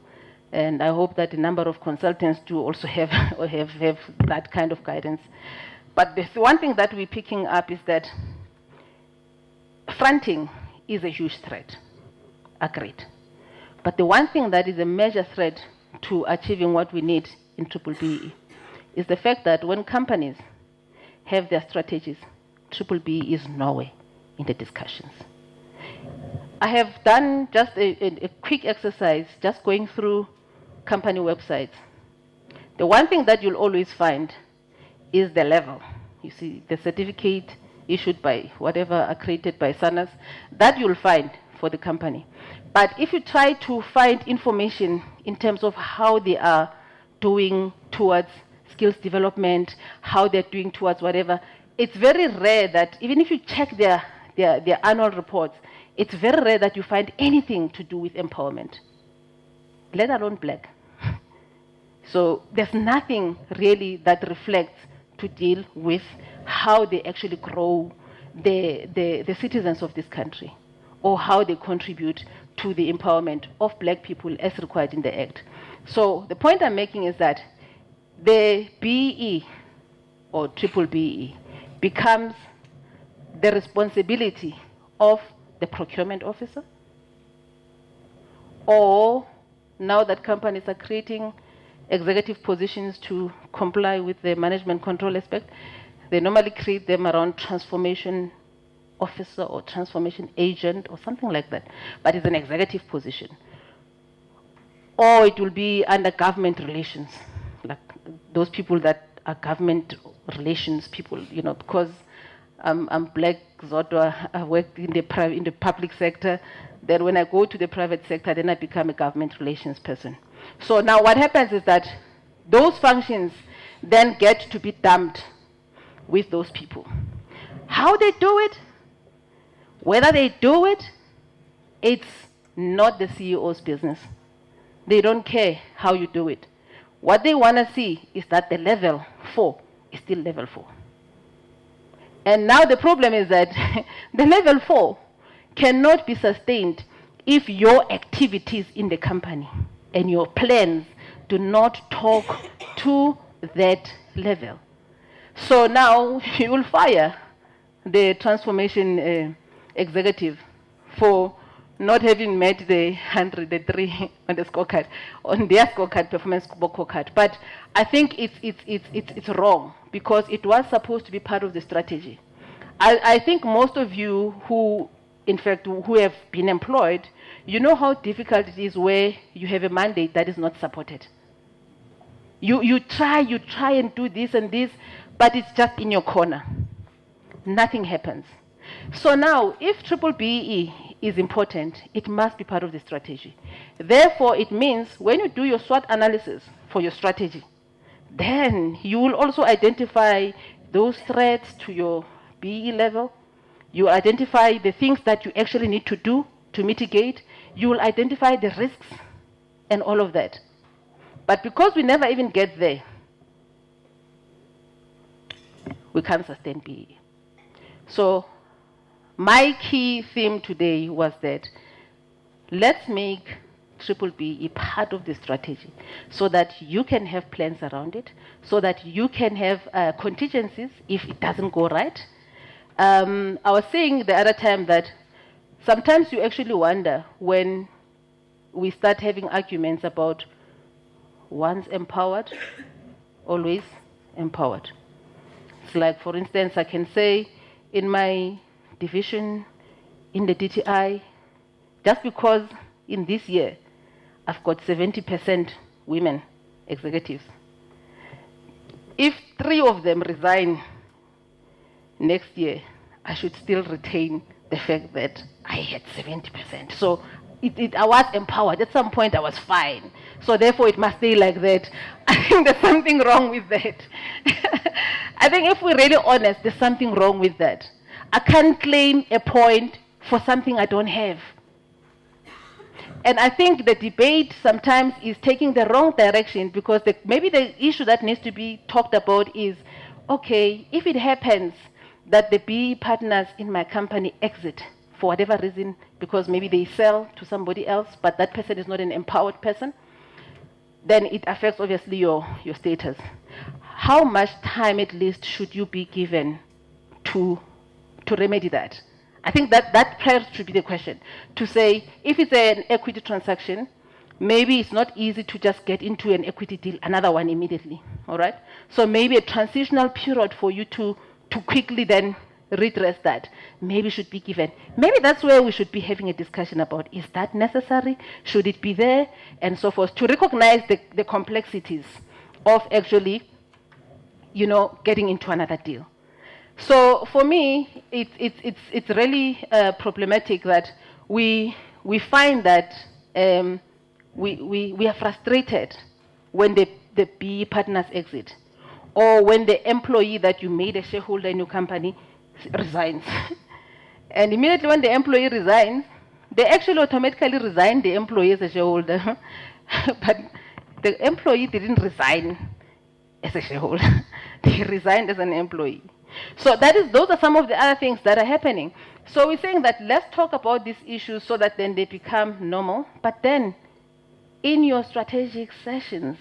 And I hope that a number of consultants do also have that kind of guidance. But the one thing that we're picking up is that fronting is a huge threat. Agreed. But the one thing that is a major threat to achieving what we need in BBBE is the fact that when companies have their strategies, BBBE is nowhere in the discussions. I have done just a quick exercise, just going through company websites. The one thing that you'll always find is the level. You see, the certificate issued by whatever accredited by SANAS, that you'll find for the company. But if you try to find information in terms of how they are doing towards skills development, how they're doing towards whatever, it's very rare that even if you check their annual reports, it's very rare that you find anything to do with empowerment, let alone black. So there's nothing really that reflects to deal with how they actually grow the citizens of this country, or how they contribute to the empowerment of black people as required in the Act. So the point I'm making is that the BE or BBBE becomes the responsibility of the procurement officer, or now that companies are creating executive positions to comply with the management control aspect, they normally create them around transformation officer or transformation agent or something like that, but it's an executive position. Or it will be under government relations, like those people that are government relations people, you know, because I'm black, Zodwa, I work in the public sector. Then when I go to the private sector, then I become a government relations person. So now what happens is that those functions then get to be dumped with those people. How they do it, whether they do it, it's not the CEO's business. They don't care how you do it. What they want to see is that the level 4 is still level 4. And now the problem is that the level 4 cannot be sustained if your activities in the company and your plans do not talk to that level. So now you will fire the transformation executive for not having met the 103 on the scorecard, on their scorecard, performance scorecard. But I think it's wrong, because it was supposed to be part of the strategy. I think most of you who, in fact, who have been employed, you know how difficult it is where you have a mandate that is not supported. You try and do this and this, but it's just in your corner. Nothing happens. So now, if BBBE is important, it must be part of the strategy. Therefore, it means when you do your SWOT analysis for your strategy, then you will also identify those threats to your BE level. You identify the things that you actually need to do to mitigate. You will identify the risks and all of that. But because we never even get there, we can't sustain BE. So my key theme today was that let's make BBBE part of the strategy so that you can have plans around it, so that you can have contingencies if it doesn't go right. I was saying the other time that sometimes you actually wonder when we start having arguments about once empowered, always empowered. It's like, for instance, I can say in my division, in the DTI, just because in this year, I've got 70% women executives. If 3 of them resign next year, I should still retain the fact that I had 70%. So I was empowered. At some point, I was fine. So therefore, it must stay like that. I think there's something wrong with that. I think if we're really honest, there's something wrong with that. I can't claim a point for something I don't have. And I think the debate sometimes is taking the wrong direction, because maybe the issue that needs to be talked about is, okay, if it happens that the BE partners in my company exit for whatever reason, because maybe they sell to somebody else, but that person is not an empowered person, then it affects obviously your status. How much time at least should you be given to remedy that? I think that perhaps should be the question. To say, if it's an equity transaction, maybe it's not easy to just get into an equity deal, another one immediately, all right? So maybe a transitional period for you to quickly then redress that maybe should be given. Maybe that's where we should be having a discussion about, is that necessary? Should it be there? And so forth, to recognize the complexities of actually, getting into another deal. So for me, it's really problematic that we find that we are frustrated when the BE partners exit, or when the employee that you made a shareholder in your company resigns. And immediately when the employee resigns, they actually automatically resign the employee as a shareholder. But the employee didn't resign as a shareholder. They resigned as an employee. So those are some of the other things that are happening. So we're saying that let's talk about these issues so that then they become normal. But then in your strategic sessions,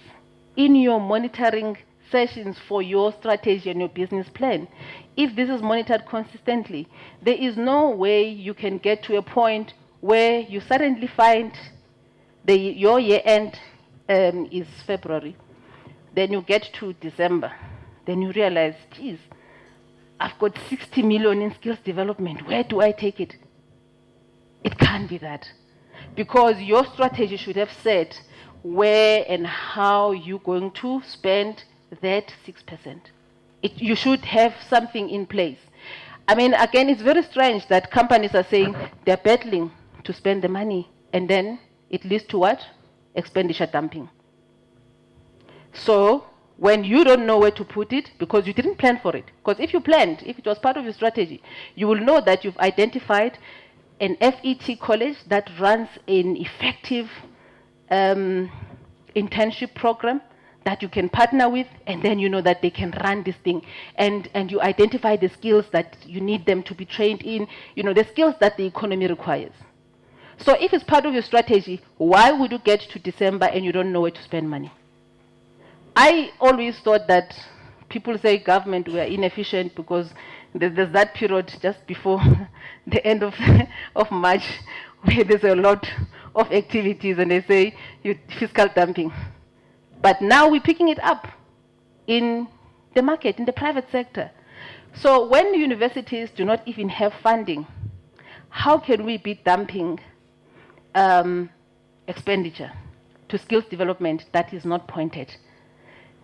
in your monitoring sessions for your strategy and your business plan, if this is monitored consistently, there is no way you can get to a point where you suddenly find your year end is February. Then you get to December. Then you realize, geez, I've got 60 million in skills development. Where do I take it? It can't be that. Because your strategy should have said where and how you're going to spend that 6%. You should have something in place. I mean, again, it's very strange that companies are saying they're battling to spend the money, and then it leads to what? Expenditure dumping. So when you don't know where to put it, because you didn't plan for it, because if you planned, if it was part of your strategy, you will know that you've identified an FET college that runs an effective internship program that you can partner with, and then you know that they can run this thing, and you identify the skills that you need them to be trained in, the skills that the economy requires. So if it's part of your strategy, why would you get to December and you don't know where to spend money? I always thought that people say government were inefficient because there's that period just before the end of March where there's a lot of activities and they say fiscal dumping. But now we're picking it up in the market, in the private sector. So when universities do not even have funding, how can we be dumping expenditure to skills development that is not pointed?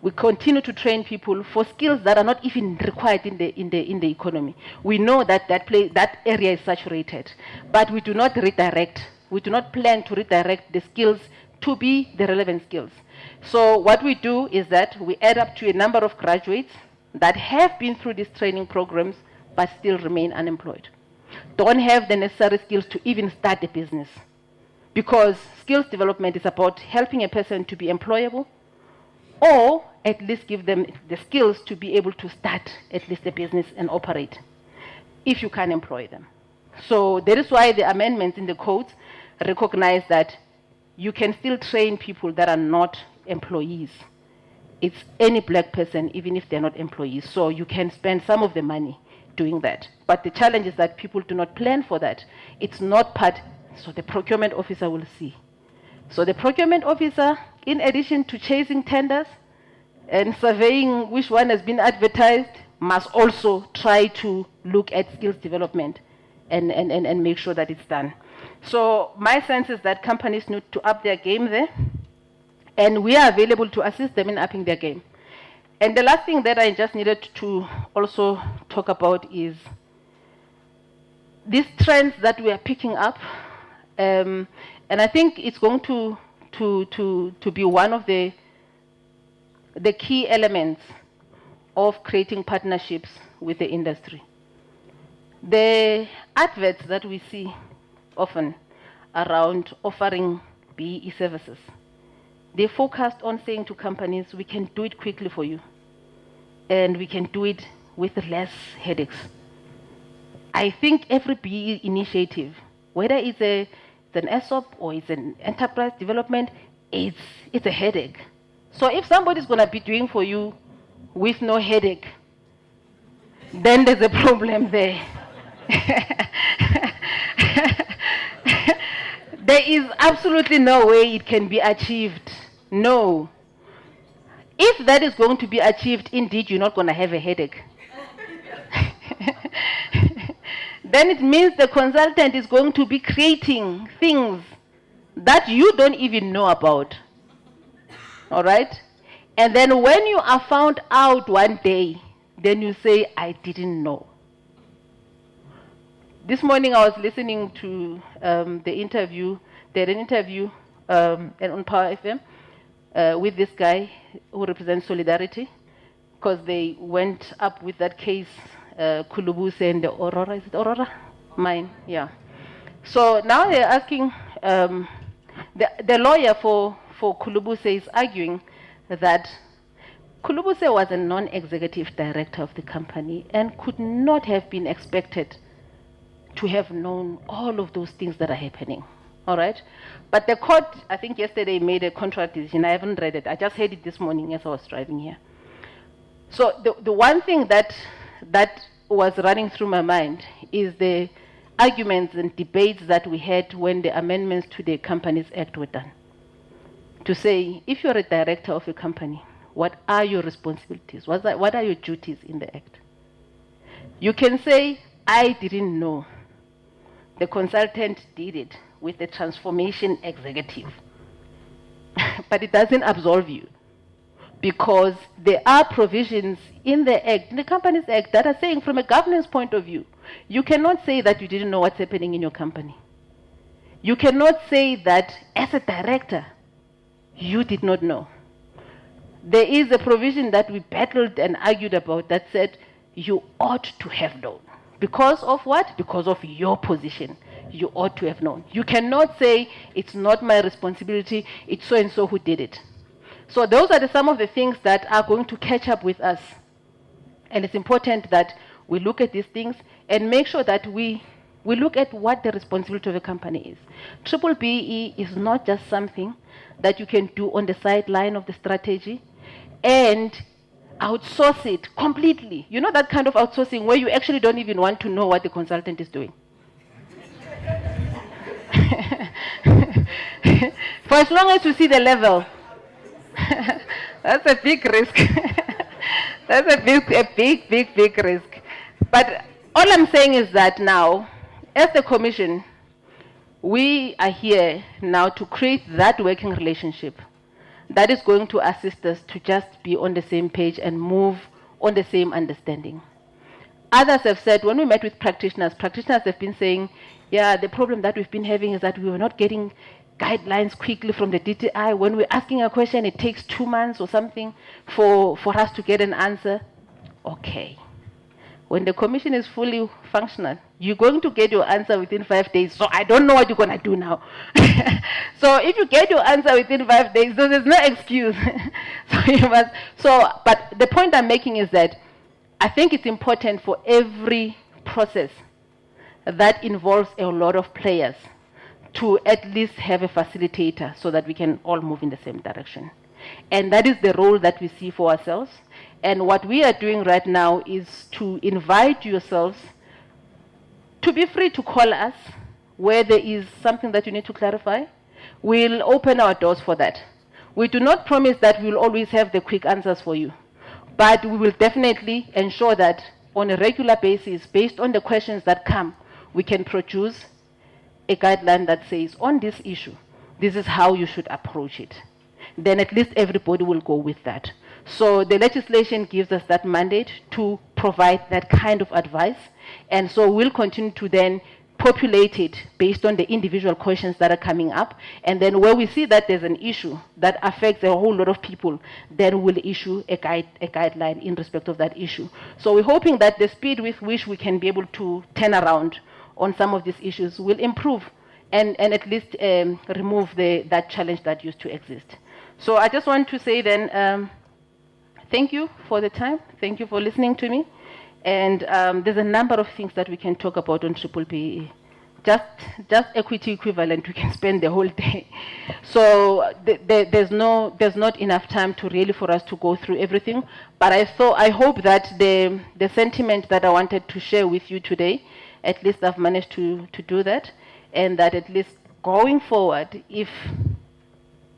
We continue to train people for skills that are not even required in the economy. We know that that area is saturated, but we do not redirect. We do not plan to redirect the skills to be the relevant skills. So what we do is that we add up to a number of graduates that have been through these training programs but still remain unemployed. Don't have the necessary skills to even start a business. Because skills development is about helping a person to be employable, or at least give them the skills to be able to start at least a business and operate, if you can employ them. So that is why the amendments in the codes recognize that you can still train people that are not employees. It's any black person, even if they're not employees. So you can spend some of the money doing that. But the challenge is that people do not plan for that. It's not part, so the procurement officer will see. So the procurement officer in addition to chasing tenders and surveying which one has been advertised, must also try to look at skills development and make sure that it's done. So my sense is that companies need to up their game there, and we are available to assist them in upping their game. And the last thing that I just needed to also talk about is these trends that we are picking up, and I think it's going to be one of the key elements of creating partnerships with the industry. The adverts that we see often around offering BEE services, they focused on saying to companies, we can do it quickly for you, and we can do it with less headaches. I think every BEE initiative, whether it's an ESOP or it's an enterprise development, it's a headache. So if somebody's going to be doing for you with no headache, then there's a problem there. There is absolutely no way it can be achieved. No. If that is going to be achieved, indeed, you're not going to have a headache. Then it means the consultant is going to be creating things that you don't even know about. All right? And then when you are found out one day, then you say, I didn't know. This morning I was listening to the interview. They had an interview on Power FM with this guy who represents Solidarity, because they went up with that case, Kulubuse and the Aurora. Is it Aurora? Mine, yeah. So now they're asking, the lawyer for Kulubuse is arguing that Kulubuse was a non-executive director of the company and could not have been expected to have known all of those things that are happening. All right? But the court, I think yesterday, made a contrary decision. I haven't read it. I just heard it this morning as I was driving here. So the one thing that was running through my mind is the arguments and debates that we had when the amendments to the Companies Act were done. To say, if you're a director of a company, what are your responsibilities? What are your duties in the Act? You can say, I didn't know. The consultant did it with the transformation executive. But it doesn't absolve you, because there are provisions in the Act, in the Companies Act, that are saying from a governance point of view, you cannot say that you didn't know what's happening in your company. You cannot say that as a director, you did not know. There is a provision that we battled and argued about that said you ought to have known. Because of what? Because of your position. You ought to have known. You cannot say, it's not my responsibility, it's so-and-so who did it. So those are some of the things that are going to catch up with us. And it's important that we look at these things and make sure that we look at what the responsibility of a company is. Triple BE is not just something that you can do on the sideline of the strategy and outsource it completely. You know that kind of outsourcing where you actually don't even want to know what the consultant is doing. For as long as you see the level. That's a big risk. That's a big risk. But all I'm saying is that now, as the Commission, we are here now to create that working relationship that is going to assist us to just be on the same page and move on the same understanding. Others have said, when we met with practitioners have been saying, yeah, the problem that we've been having is that we were not getting guidelines quickly from the DTI. When we're asking a question, it takes 2 months or something for us to get an answer. Okay. When the Commission is fully functional, you're going to get your answer within 5 days. So I don't know what you're going to do now. So if you get your answer within 5 days, so there's no excuse. But the point I'm making is that I think it's important for every process that involves a lot of players to at least have a facilitator so that we can all move in the same direction. And that is the role that we see for ourselves. And what we are doing right now is to invite yourselves to be free to call us where there is something that you need to clarify. We'll open our doors for that. We do not promise that we will always have the quick answers for you, but we will definitely ensure that on a regular basis, based on the questions that come, we can produce a guideline that says, on this issue, this is how you should approach it. Then at least everybody will go with that. So the legislation gives us that mandate to provide that kind of advice. And so we'll continue to then populate it based on the individual questions that are coming up. And then where we see that there's an issue that affects a whole lot of people, then we'll issue a guideline in respect of that issue. So we're hoping that the speed with which we can be able to turn around on some of these issues will improve and at least remove that challenge that used to exist. So I just want to say then, thank you for the time. Thank you for listening to me. And there's a number of things that we can talk about on EEE. Just equity equivalent, we can spend the whole day. So there's not enough time to really for us to go through everything. But I hope that the sentiment that I wanted to share with you today, at least I've managed to do that, and that at least going forward, if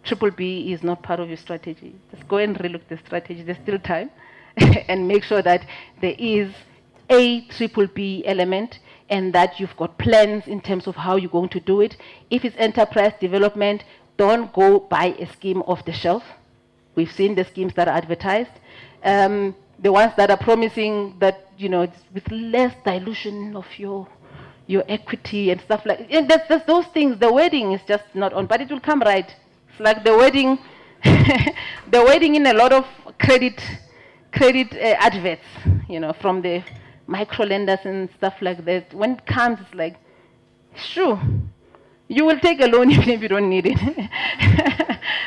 EEE is not part of your strategy, just go and relook the strategy. There's still time. And make sure that there is a EEE element and that you've got plans in terms of how you're going to do it. If it's enterprise development, don't go buy a scheme off the shelf. We've seen the schemes that are advertised. The ones that are promising that, with less dilution of your equity and stuff like that. There's those things. The wording is just not on, but it will come right. It's like the wording, the wording in a lot of credit adverts, from the micro lenders and stuff like that. When it comes, it's like, sure, you will take a loan even if you don't need it.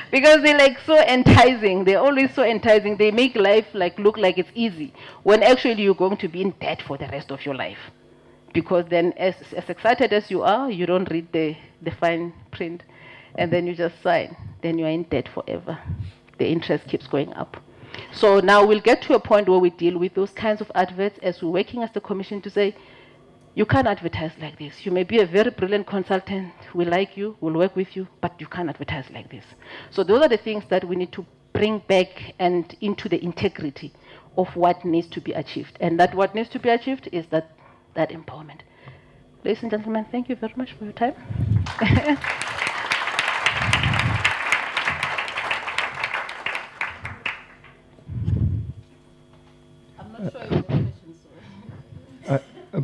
Because they're like so enticing. They're always so enticing. They make life look like it's easy, when actually you're going to be in debt for the rest of your life. Because then as excited as you are, you don't read the fine print, and then you just sign. Then you're in debt forever. The interest keeps going up. So now we'll get to a point where we deal with those kinds of adverts as we're working as the commission to say, you can't advertise like this. You may be a very brilliant consultant. We like you. We'll work with you. But you can't advertise like this. So those are the things that we need to bring back and into the integrity of what needs to be achieved. And that what needs to be achieved is that empowerment. Ladies and gentlemen, thank you very much for your time.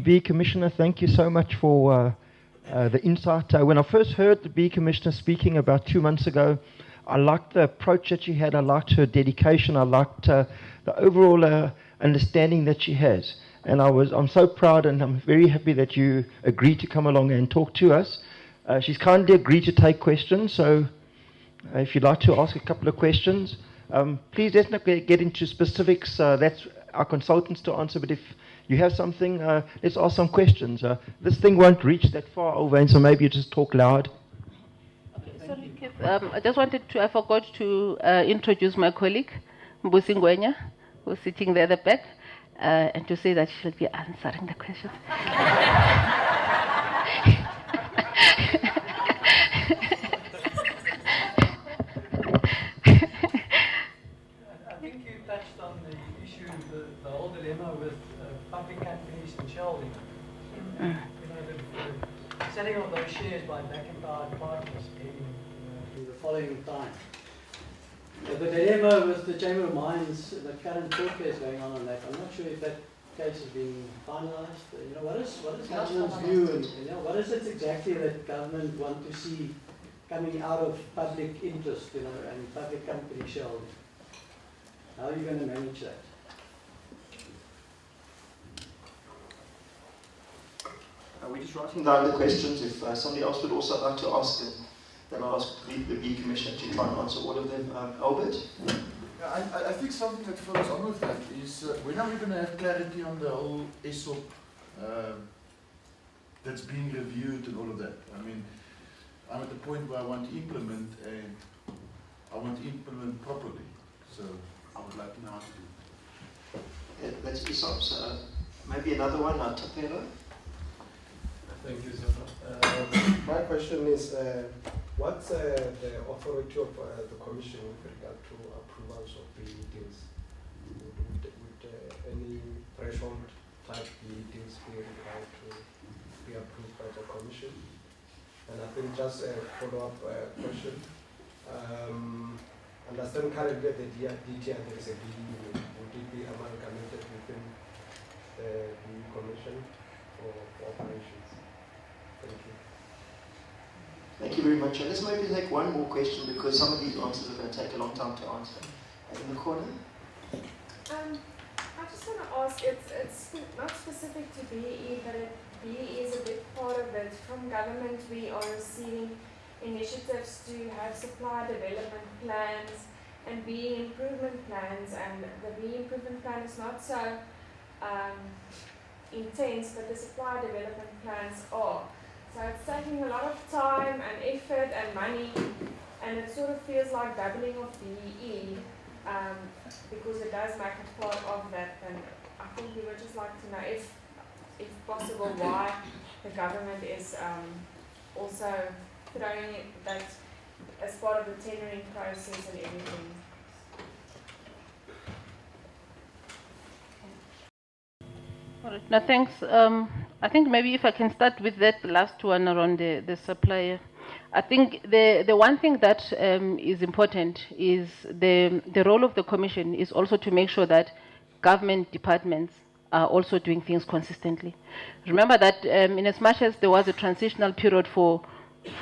Bee Commissioner, thank you so much for the insight. When I first heard the Bee Commissioner speaking about 2 months ago, I liked the approach that she had. I liked her dedication. I liked the overall understanding that she has. And I'm so proud, and I'm very happy that you agreed to come along and talk to us. She's kindly agreed to take questions. So if you'd like to ask a couple of questions, please let's not get into specifics. That's our consultants to answer. But if you have something, let's ask some questions. This thing won't reach that far over, and so maybe you just talk loud.
Okay, sorry, Keith. I forgot to introduce my colleague, Mbusi Ngwenya, who's sitting there at the back, and to say that she'll be answering the questions.
The whole dilemma with public companies and shareholding. The selling of those shares by black empowered partners in the following time. The dilemma with the Chamber of Mines, the current court case going on that, I'm not sure if that case has been finalized. What is government's view, and what is it exactly that government want to see coming out of public interest, and public company shareholding? How are you going to manage that?
We're just writing down the questions. If somebody else would also like to ask them, then I'll ask the Bee Commissioner to try and answer all of them. Albert?
Yeah, I think something that follows on with that is when are we going to have clarity on the whole ESOP that's being reviewed and all of that? I mean, I'm at the point where I want to implement, and I want to implement properly. So I would like to know how to do it.
Yeah, that's ESOPs. Maybe another one, Tapelo?
Thank you, Zodwa. My question is, What's the authority of the Commission with regard to approvals of BE deals? Would any threshold type BE deals be required to be approved by the Commission? And I think just a follow-up question. Understand currently at the DTI there is a BE unit. Would it be amalgamated within the BE Commission for operations? Thank you.
Thank you very much. Let's maybe take one more question because some of these answers are going to take a long time to answer. In the corner.
I just want to ask, it's not specific to BE, but BE is a big part of it. From government, we are receiving initiatives to have supply development plans and BE improvement plans, and the BE improvement plan is not so intense, but the supply development plans are. So it's taking a lot of time and effort and money, and it sort of feels like doubling of BE because it does make it part of that. And I think we would just like to know, if possible, why the government is also throwing that as part of the tendering process and everything.
All right. No, thanks. I think maybe if I can start with that last one around the supplier. I think the one thing that is important is the role of the Commission is also to make sure that government departments are also doing things consistently. Remember that in as much as there was a transitional period for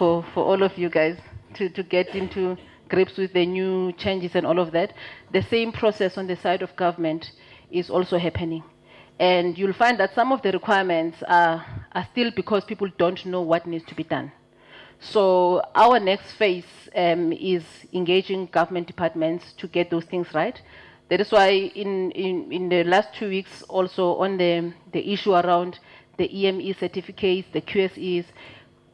all of you guys to get into grips with the new changes and all of that, the same process on the side of government is also happening. And you'll find that some of the requirements are still because people don't know what needs to be done. So our next phase is engaging government departments to get those things right. That is why in the last 2 weeks also on the issue around the EME certificates, the QSEs,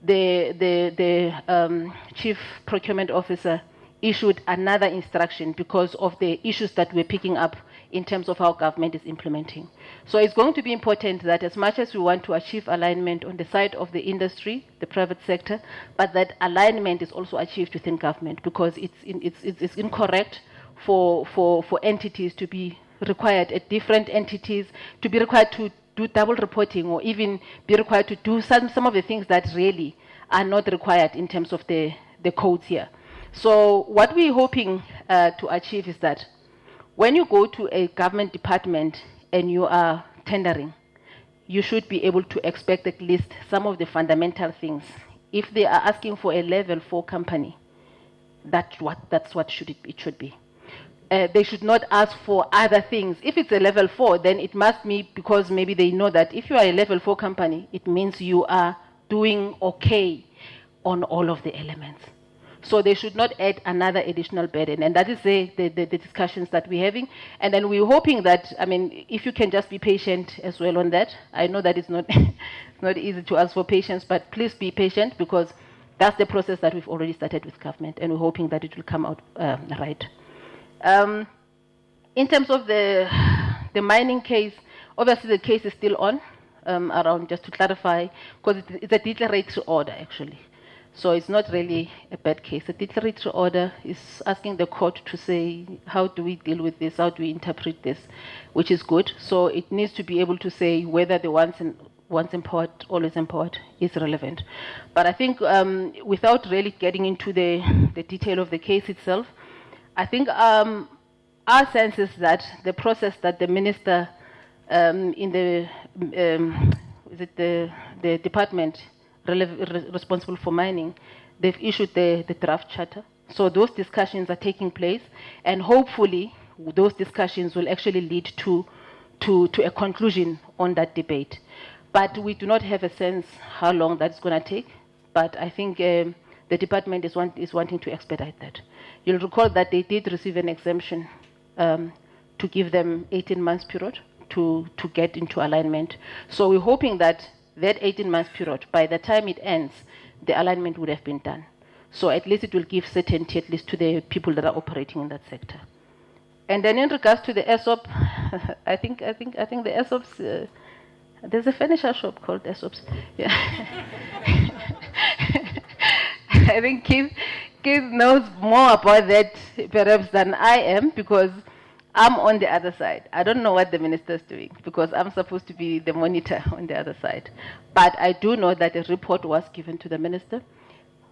the Chief Procurement Officer issued another instruction because of the issues that we're picking up in terms of how government is implementing. So it's going to be important that as much as we want to achieve alignment on the side of the industry, the private sector, but that alignment is also achieved within government, because it's incorrect for entities to be required, at different entities, to be required to do double reporting or even be required to do some of the things that really are not required in terms of the codes here. So what we're hoping to achieve is that when you go to a government department and you are tendering, you should be able to expect at least some of the fundamental things. If they are asking for a level 4 company, that's what it should be. They should not ask for other things. If it's a level 4, then it must be because maybe they know that if you are a level 4 company, it means you are doing okay on all of the elements. So they should not add another additional burden. And that is the discussions that we're having. And then we're hoping that, I mean, if you can just be patient as well on that. I know that it's not, it's not easy to ask for patience, but please be patient, because that's the process that we've already started with government, and we're hoping that it will come out right. In terms of the mining case, obviously the case is still on, around, just to clarify, because it's a declaratory order actually. So it's not really a bad case. A declaratory order is asking the court to say, how do we deal with this? How do we interpret this? Which is good. So it needs to be able to say whether the once import, always import is relevant. But I think without really getting into the detail of the case itself, I think our sense is that the process that the minister in the department responsible for mining, they've issued the draft charter. So those discussions are taking place, and hopefully those discussions will actually lead to a conclusion on that debate. But we do not have a sense how long that's going to take. But I think the department is wanting to expedite that. You'll recall that they did receive an exemption to give them 18 months period to get into alignment. So we're hoping that 18 months period, by the time it ends, the alignment would have been done. So at least it will give certainty, at least to the people that are operating in that sector. And then in regards to the ESOP, I think the ESOPs, there's a furniture shop called ESOPs. Yeah. I think Keith knows more about that perhaps than I am, because I'm on the other side. I don't know what the minister is doing, because I'm supposed to be the monitor on the other side. But I do know that a report was given to the minister.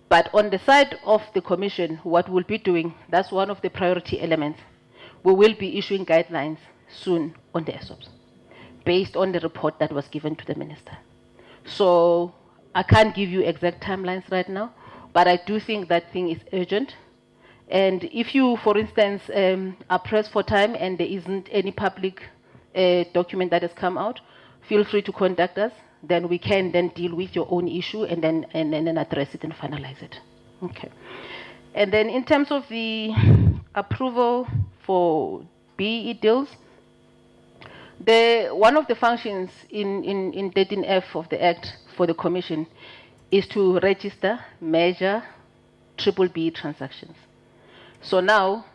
But on the side of the commission, what we'll be doing, that's one of the priority elements. We will be issuing guidelines soon on the ESOPs, based on the report that was given to the minister. So I can't give you exact timelines right now, but I do think that thing is urgent. And if you, for instance, are pressed for time and there isn't any public document that has come out, feel free to contact us. Then we can then deal with your own issue and then address it and finalize it. Okay. And then in terms of the approval for BE deals, one of the functions in 13F of the Act for the Commission is to register, measure BBB transactions. So now,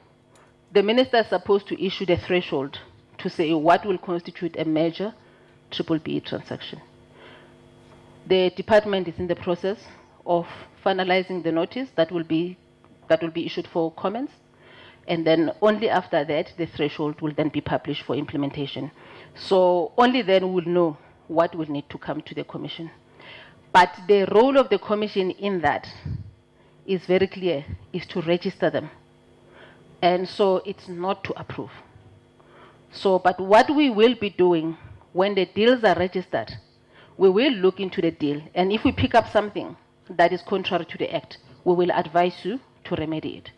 the minister is supposed to issue the threshold to say what will constitute a major BBB transaction. The department is in the process of finalizing the notice that will be issued for comments, and then only after that the threshold will then be published for implementation. So only then we'll know what will need to come to the Commission. But the role of the Commission in that is very clear, is to register them. And so it's not to approve. So, but what we will be doing when the deals are registered, we will look into the deal. And if we pick up something that is contrary to the Act, we will advise you to remedy it.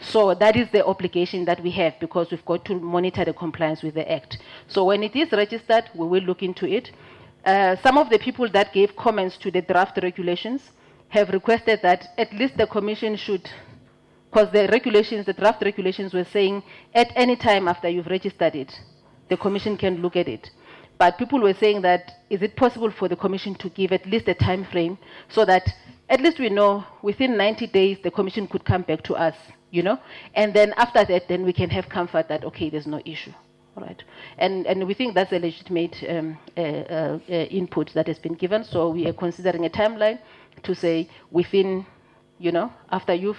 So that is the obligation that we have, because we've got to monitor the compliance with the Act. So when it is registered, we will look into it. Some of the people that gave comments to the draft regulations have requested that at least the Commission should, because the draft regulations were saying at any time after you've registered it, the Commission can look at it. But people were saying that, is it possible for the Commission to give at least a time frame so that at least we know within 90 days the Commission could come back to us, you know? And then after that, then we can have comfort that, okay, there's no issue. All right. And we think that's a legitimate input that has been given. So we are considering a timeline to say within, you know, after you've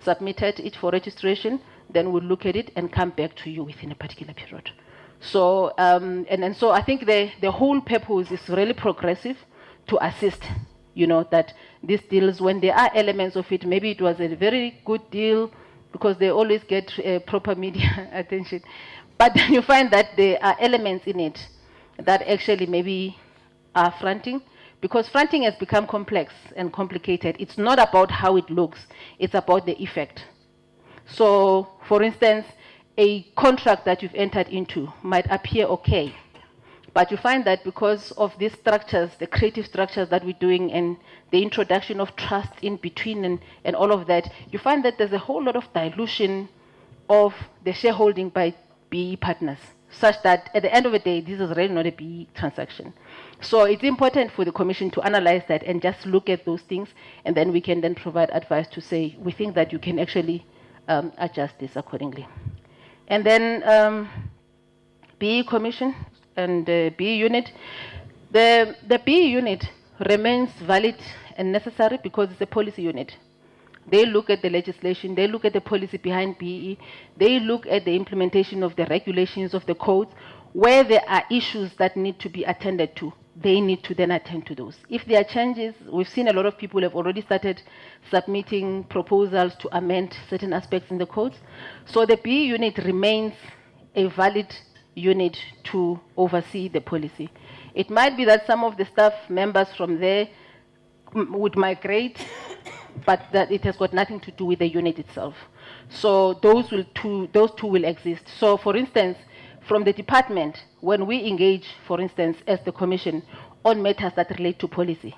submitted it for registration, then we'll look at it and come back to you within a particular period. So, and so I think the whole purpose is really progressive to assist, you know, that these deals, when there are elements of it, maybe it was a very good deal because they always get proper media attention. But then you find that there are elements in it that actually maybe are fronting, because fronting has become complex and complicated. It's not about how it looks, it's about the effect. So, for instance, a contract that you've entered into might appear okay, but you find that because of these structures, the creative structures that we're doing and the introduction of trust in between and all of that, you find that there's a whole lot of dilution of the shareholding by BE partners, such that at the end of the day, this is really not a BE transaction. So it's important for the Commission to analyze that and just look at those things, and then we can then provide advice to say, we think that you can actually adjust this accordingly. And then BE Commission and BE unit. The BE unit remains valid and necessary because it's a policy unit. They look at the legislation, they look at the policy behind BE, they look at the implementation of the regulations of the codes. Where there are issues that need to be attended to, they need to then attend to those. If there are changes, we've seen a lot of people have already started submitting proposals to amend certain aspects in the codes. So the BE unit remains a valid unit to oversee the policy. It might be that some of the staff members from there would migrate, but that it has got nothing to do with the unit itself. So those two will exist. So for instance, from the department, when we engage, for instance, as the Commission, on matters that relate to policy,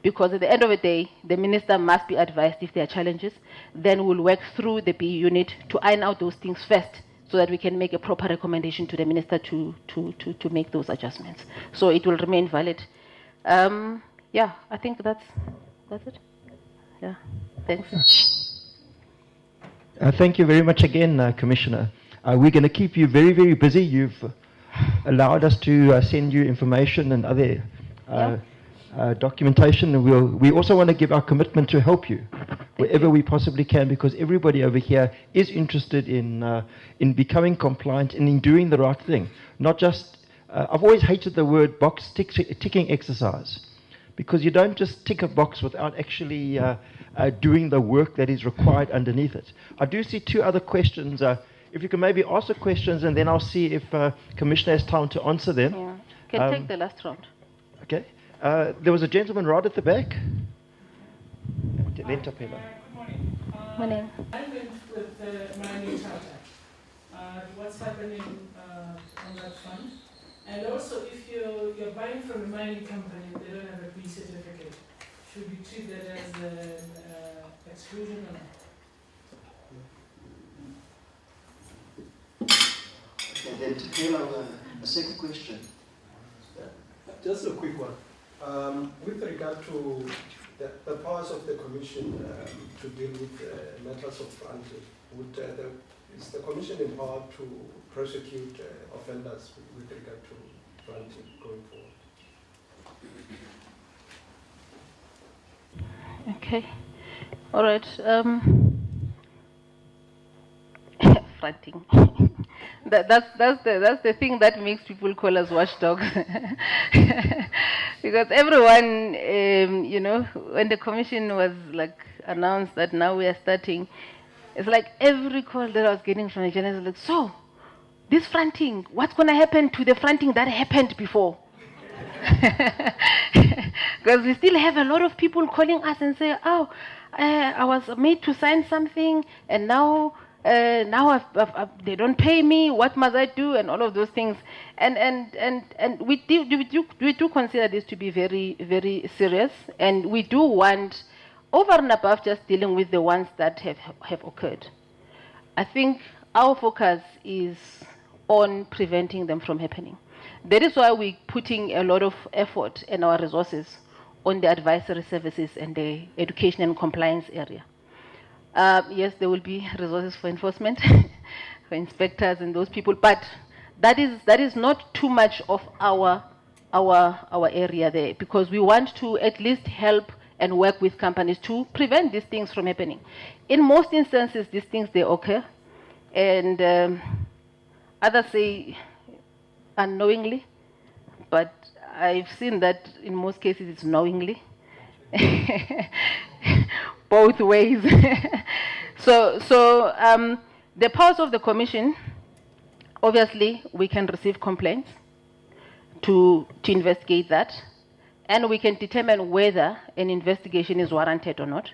because at the end of the day, the minister must be advised if there are challenges, then we'll work through the BE unit to iron out those things first, so that we can make a proper recommendation to the minister to make those adjustments. So it will remain valid. Yeah, I think that's it. Yeah, thanks.
Thank you very much again, Commissioner. We're going to keep you very, very busy. You've allowed us to send you information and other documentation. And we also want to give our commitment to help you. wherever we possibly can, because everybody over here is interested in becoming compliant and in doing the right thing. Not just, I've always hated the word box ticking exercise, because you don't just tick a box without actually doing the work that is required underneath it. I do see two other questions. If you can maybe ask the questions, and then I'll see if Commissioner has time to answer them.
Yeah. Can take the last round.
Okay. There was a gentleman right at the back.
Good morning.
Morning.
I went with the mining charter. What's happening on that fund? And also, if you're buying from a mining company, they don't have a B certificate. Should we treat that as an exclusion or not?
Okay, then to Taylor, a second question.
Just a quick one. With regard to the powers of the Commission to deal with matters of fronting, is the Commission empowered to prosecute offenders with regard to fronting going forward?
Okay. All right. Fronting. That's the thing that makes people call us watchdogs. Because everyone, when the commission was like announced that now we are starting, it's like every call that I was getting from the journalists was like, so this fronting, what's going to happen to the fronting that happened before? Because we still have a lot of people calling us and say, oh, I was made to sign something, and now they don't pay me. What must I do? And all of those things. And we do consider this to be very, very serious. And we do want, over and above just dealing with the ones that have occurred, I think our focus is on preventing them from happening. That is why we're putting a lot of effort and our resources on the advisory services and the education and compliance area. Yes, there will be resources for enforcement, for inspectors and those people, but that is not too much of our area there, because we want to at least help and work with companies to prevent these things from happening. In most instances, these things, they occur, and others say unknowingly, but I've seen that in most cases it's knowingly. Both ways. So the powers of the Commission, obviously we can receive complaints to investigate that, and we can determine whether an investigation is warranted or not.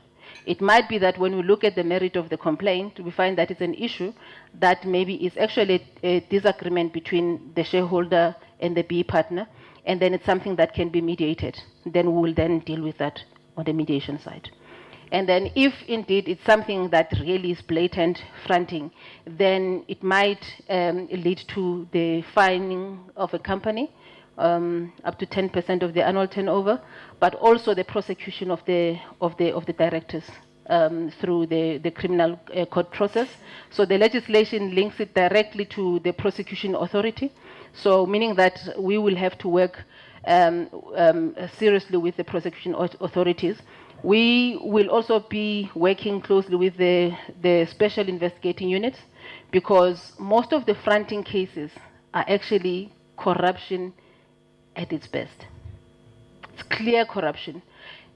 It might be that when we look at the merit of the complaint, we find that it's an issue that maybe is actually a disagreement between the shareholder and the B partner, and then it's something that can be mediated. Then we will then deal with that on the mediation side. And then if indeed it's something that really is blatant fronting, then it might lead to the fining of a company, up to 10% of the annual turnover, but also the prosecution of the directors through the criminal court process. So the legislation links it directly to the prosecution authority. So meaning that we will have to work seriously with the prosecution authorities. We will also be working closely with the special investigating units, because most of the fronting cases are actually corruption at its best. It's clear corruption.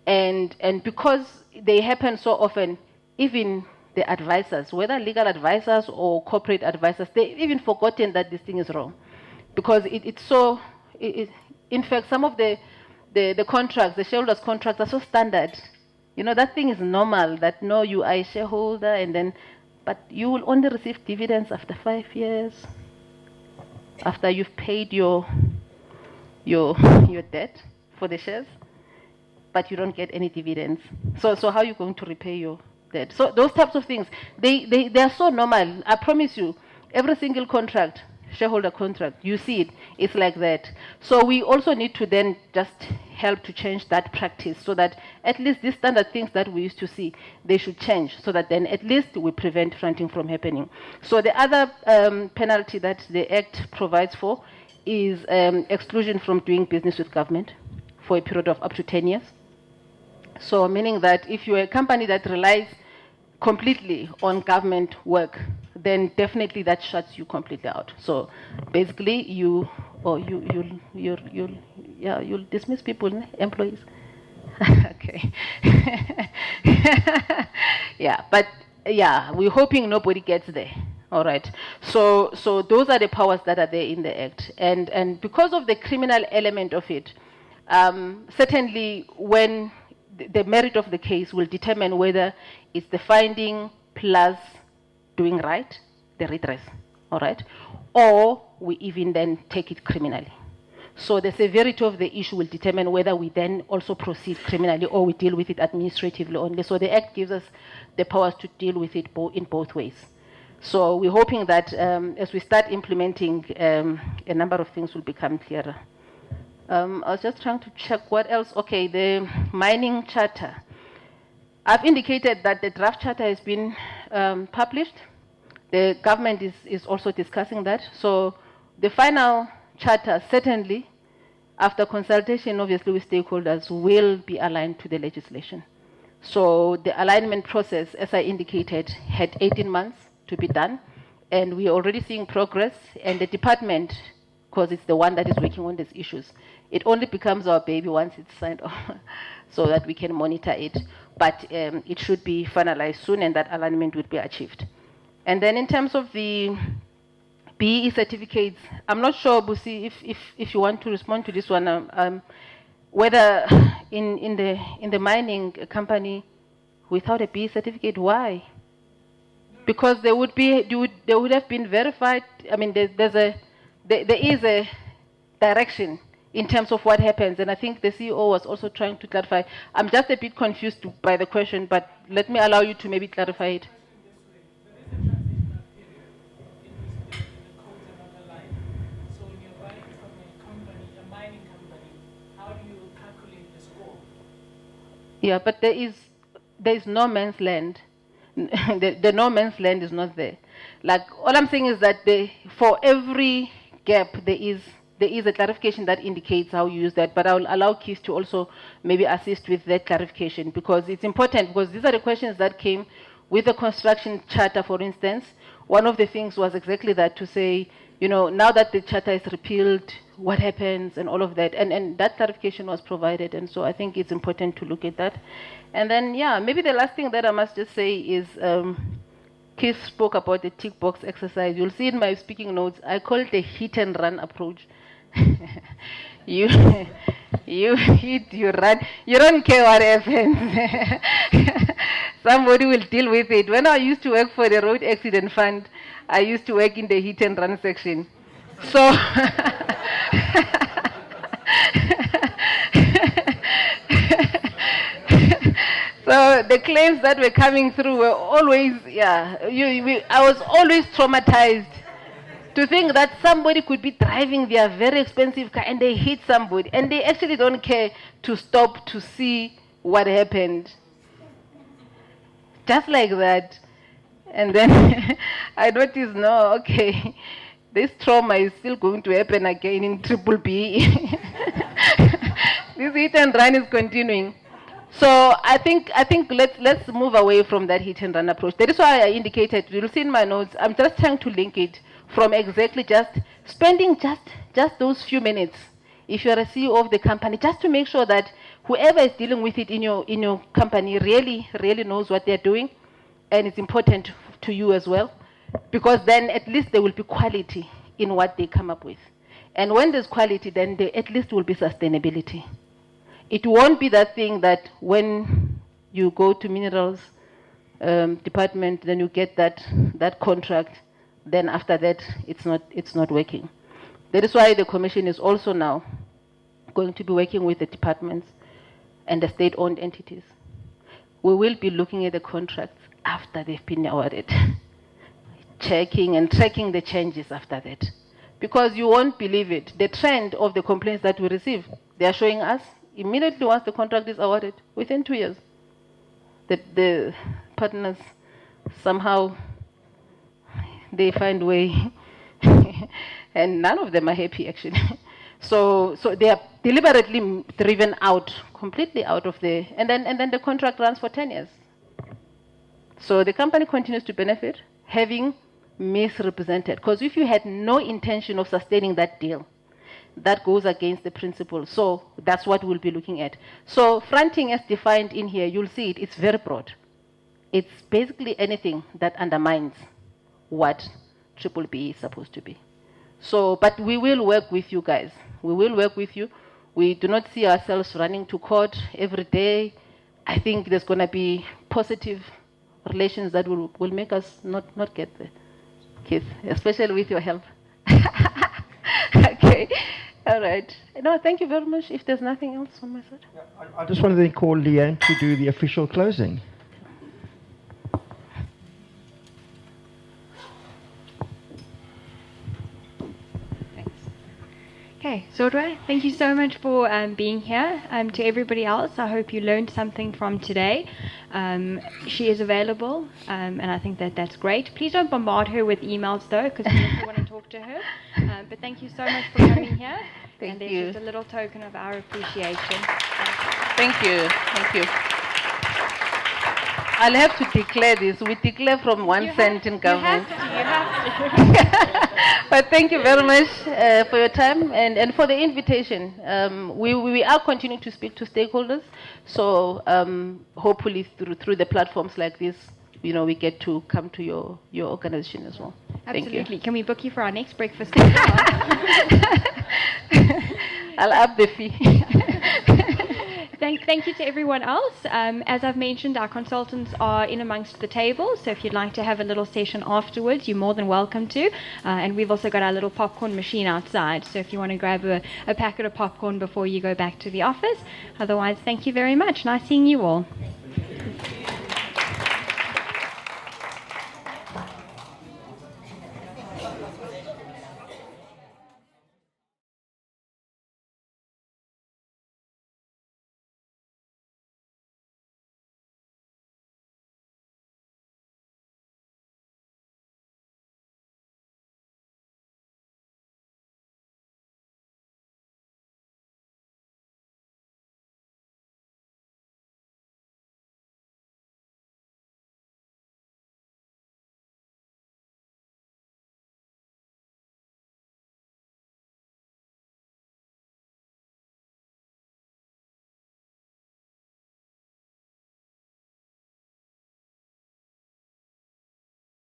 And because they happen so often, even the advisors, whether legal advisors or corporate advisors, they've even forgotten that this thing is wrong. Because in fact, some of the contracts, the shareholders' contracts are so standard. You know, that thing is normal, that no, you are a shareholder, but you will only receive dividends after 5 years, after you've paid your debt for the shares, but you don't get any dividends. So how are you going to repay your debt? So those types of things, they are so normal. I promise you, every single contract, shareholder contract, you see it, it's like that. So we also need to then just help to change that practice, so that at least these standard things that we used to see, they should change, so that then at least we prevent fronting from happening. So the other penalty that the Act provides for is exclusion from doing business with government for a period of up to 10 years. So meaning that if you're a company that relies completely on government work, then definitely that shuts you completely out. So basically, you'll dismiss people, employees. Okay. Yeah, but yeah, we're hoping nobody gets there. All right. So those are the powers that are there in the Act, and because of the criminal element of it, certainly when the merit of the case will determine whether it's the finding plus doing right, the redress, all right, or we even then take it criminally. So the severity of the issue will determine whether we then also proceed criminally or we deal with it administratively only. So the Act gives us the powers to deal with it in both ways. So we're hoping that as we start implementing, a number of things will become clearer. I was just trying to check what else. Okay, the mining charter. I've indicated that the draft charter has been published. The government is also discussing that. So the final charter, certainly, after consultation, obviously, with stakeholders, will be aligned to the legislation. So the alignment process, as I indicated, had 18 months to be done. And we're already seeing progress. And the department, because it's the one that is working on these issues, it only becomes our baby once it's signed off so that we can monitor it. But it should be finalized soon, and that alignment will be achieved. And then in terms of the BEE certificates, I'm not sure, Busi, if you want to respond to this one, whether in the mining company without a BEE certificate, why? Because they would have been verified. I mean, there is a direction in terms of what happens, and I think the CEO was also trying to clarify. I'm just a bit confused by the question, but let me allow you to maybe clarify it. Yeah, but there is no man's land. The no man's land is not there. Like, all I'm saying is that for every gap there is a clarification that indicates how you use that. But I will allow Keith to also maybe assist with that clarification, because it's important, because these are the questions that came with the construction charter, for instance. One of the things was exactly that, to say, you know, now that the charter is repealed, what happens and all of that. And that clarification was provided. And so I think it's important to look at that. And then, yeah, maybe the last thing that I must just say is, Keith spoke about the tick box exercise. You'll see in my speaking notes, I call it the hit and run approach. You hit, you run, you don't care what happens. Somebody will deal with it. When I used to work for the Road Accident Fund, I used to work in the hit and run section. So, so the claims that were coming through were always, yeah, I was always traumatized to think that somebody could be driving their very expensive car and they hit somebody, and they actually don't care to stop to see what happened. Just like that. And then I noticed, no, okay, this trauma is still going to happen again in triple B. This hit and run is continuing. So I think let's move away from that hit and run approach. That is why I indicated, you'll see in my notes, I'm just trying to link it from exactly just spending just those few minutes, if you're a CEO of the company, just to make sure that whoever is dealing with it in your company really knows what they're doing, and it's important to you as well, because then at least there will be quality in what they come up with. And when there's quality, then there at least will be sustainability. It won't be that thing that when you go to minerals department, then you get that contract, then after that it's not working. That is why the Commission is also now going to be working with the departments and the state-owned entities. We will be looking at the contracts after they've been awarded, checking and tracking the changes after that. Because you won't believe it, the trend of the complaints that we receive, they are showing us immediately once the contract is awarded, within 2 years, the partners somehow, they find way, and none of them are happy actually. So they are deliberately driven out, completely out of the, and then the contract runs for 10 years. So the company continues to benefit, having misrepresented. Because if you had no intention of sustaining that deal, that goes against the principle. So that's what we'll be looking at. So fronting as defined in here, you'll see it, it's very broad. It's basically anything that undermines what EconoBEE is supposed to be. So, but we will work with you guys. We will work with you. We do not see ourselves running to court every day. I think there's going to be positive relations that will make us not get there, Keith, especially with your help. Okay, all right. No, thank you very much. If there's nothing else on my side.
Yeah, I just wanted to call Leanne to do the official closing.
Okay, Zodwa, thank you so much for being here. To everybody else, I hope you learned something from today. She is available, and I think that's great. Please don't bombard her with emails, though, because we also want to talk to her. But thank you so much for coming here.
Thank
and there's
you.
just a little token of our appreciation.
Thank you. Thank you. I'll have to declare this. We declare from 1 cent in government.
You have to.
But thank you very much for your time and for the invitation. We are continuing to speak to stakeholders. So hopefully through the platforms like this, we get to come to your organization as well.
Absolutely.
Thank you.
Can we book you for our next breakfast as well?
I'll up the fee.
Thank you to everyone else. As I've mentioned, our consultants are in amongst the table, so if you'd like to have a little session afterwards, you're more than welcome to. And we've also got our little popcorn machine outside, so if you want to grab a packet of popcorn before you go back to the office. Otherwise, thank you very much. Nice seeing you all.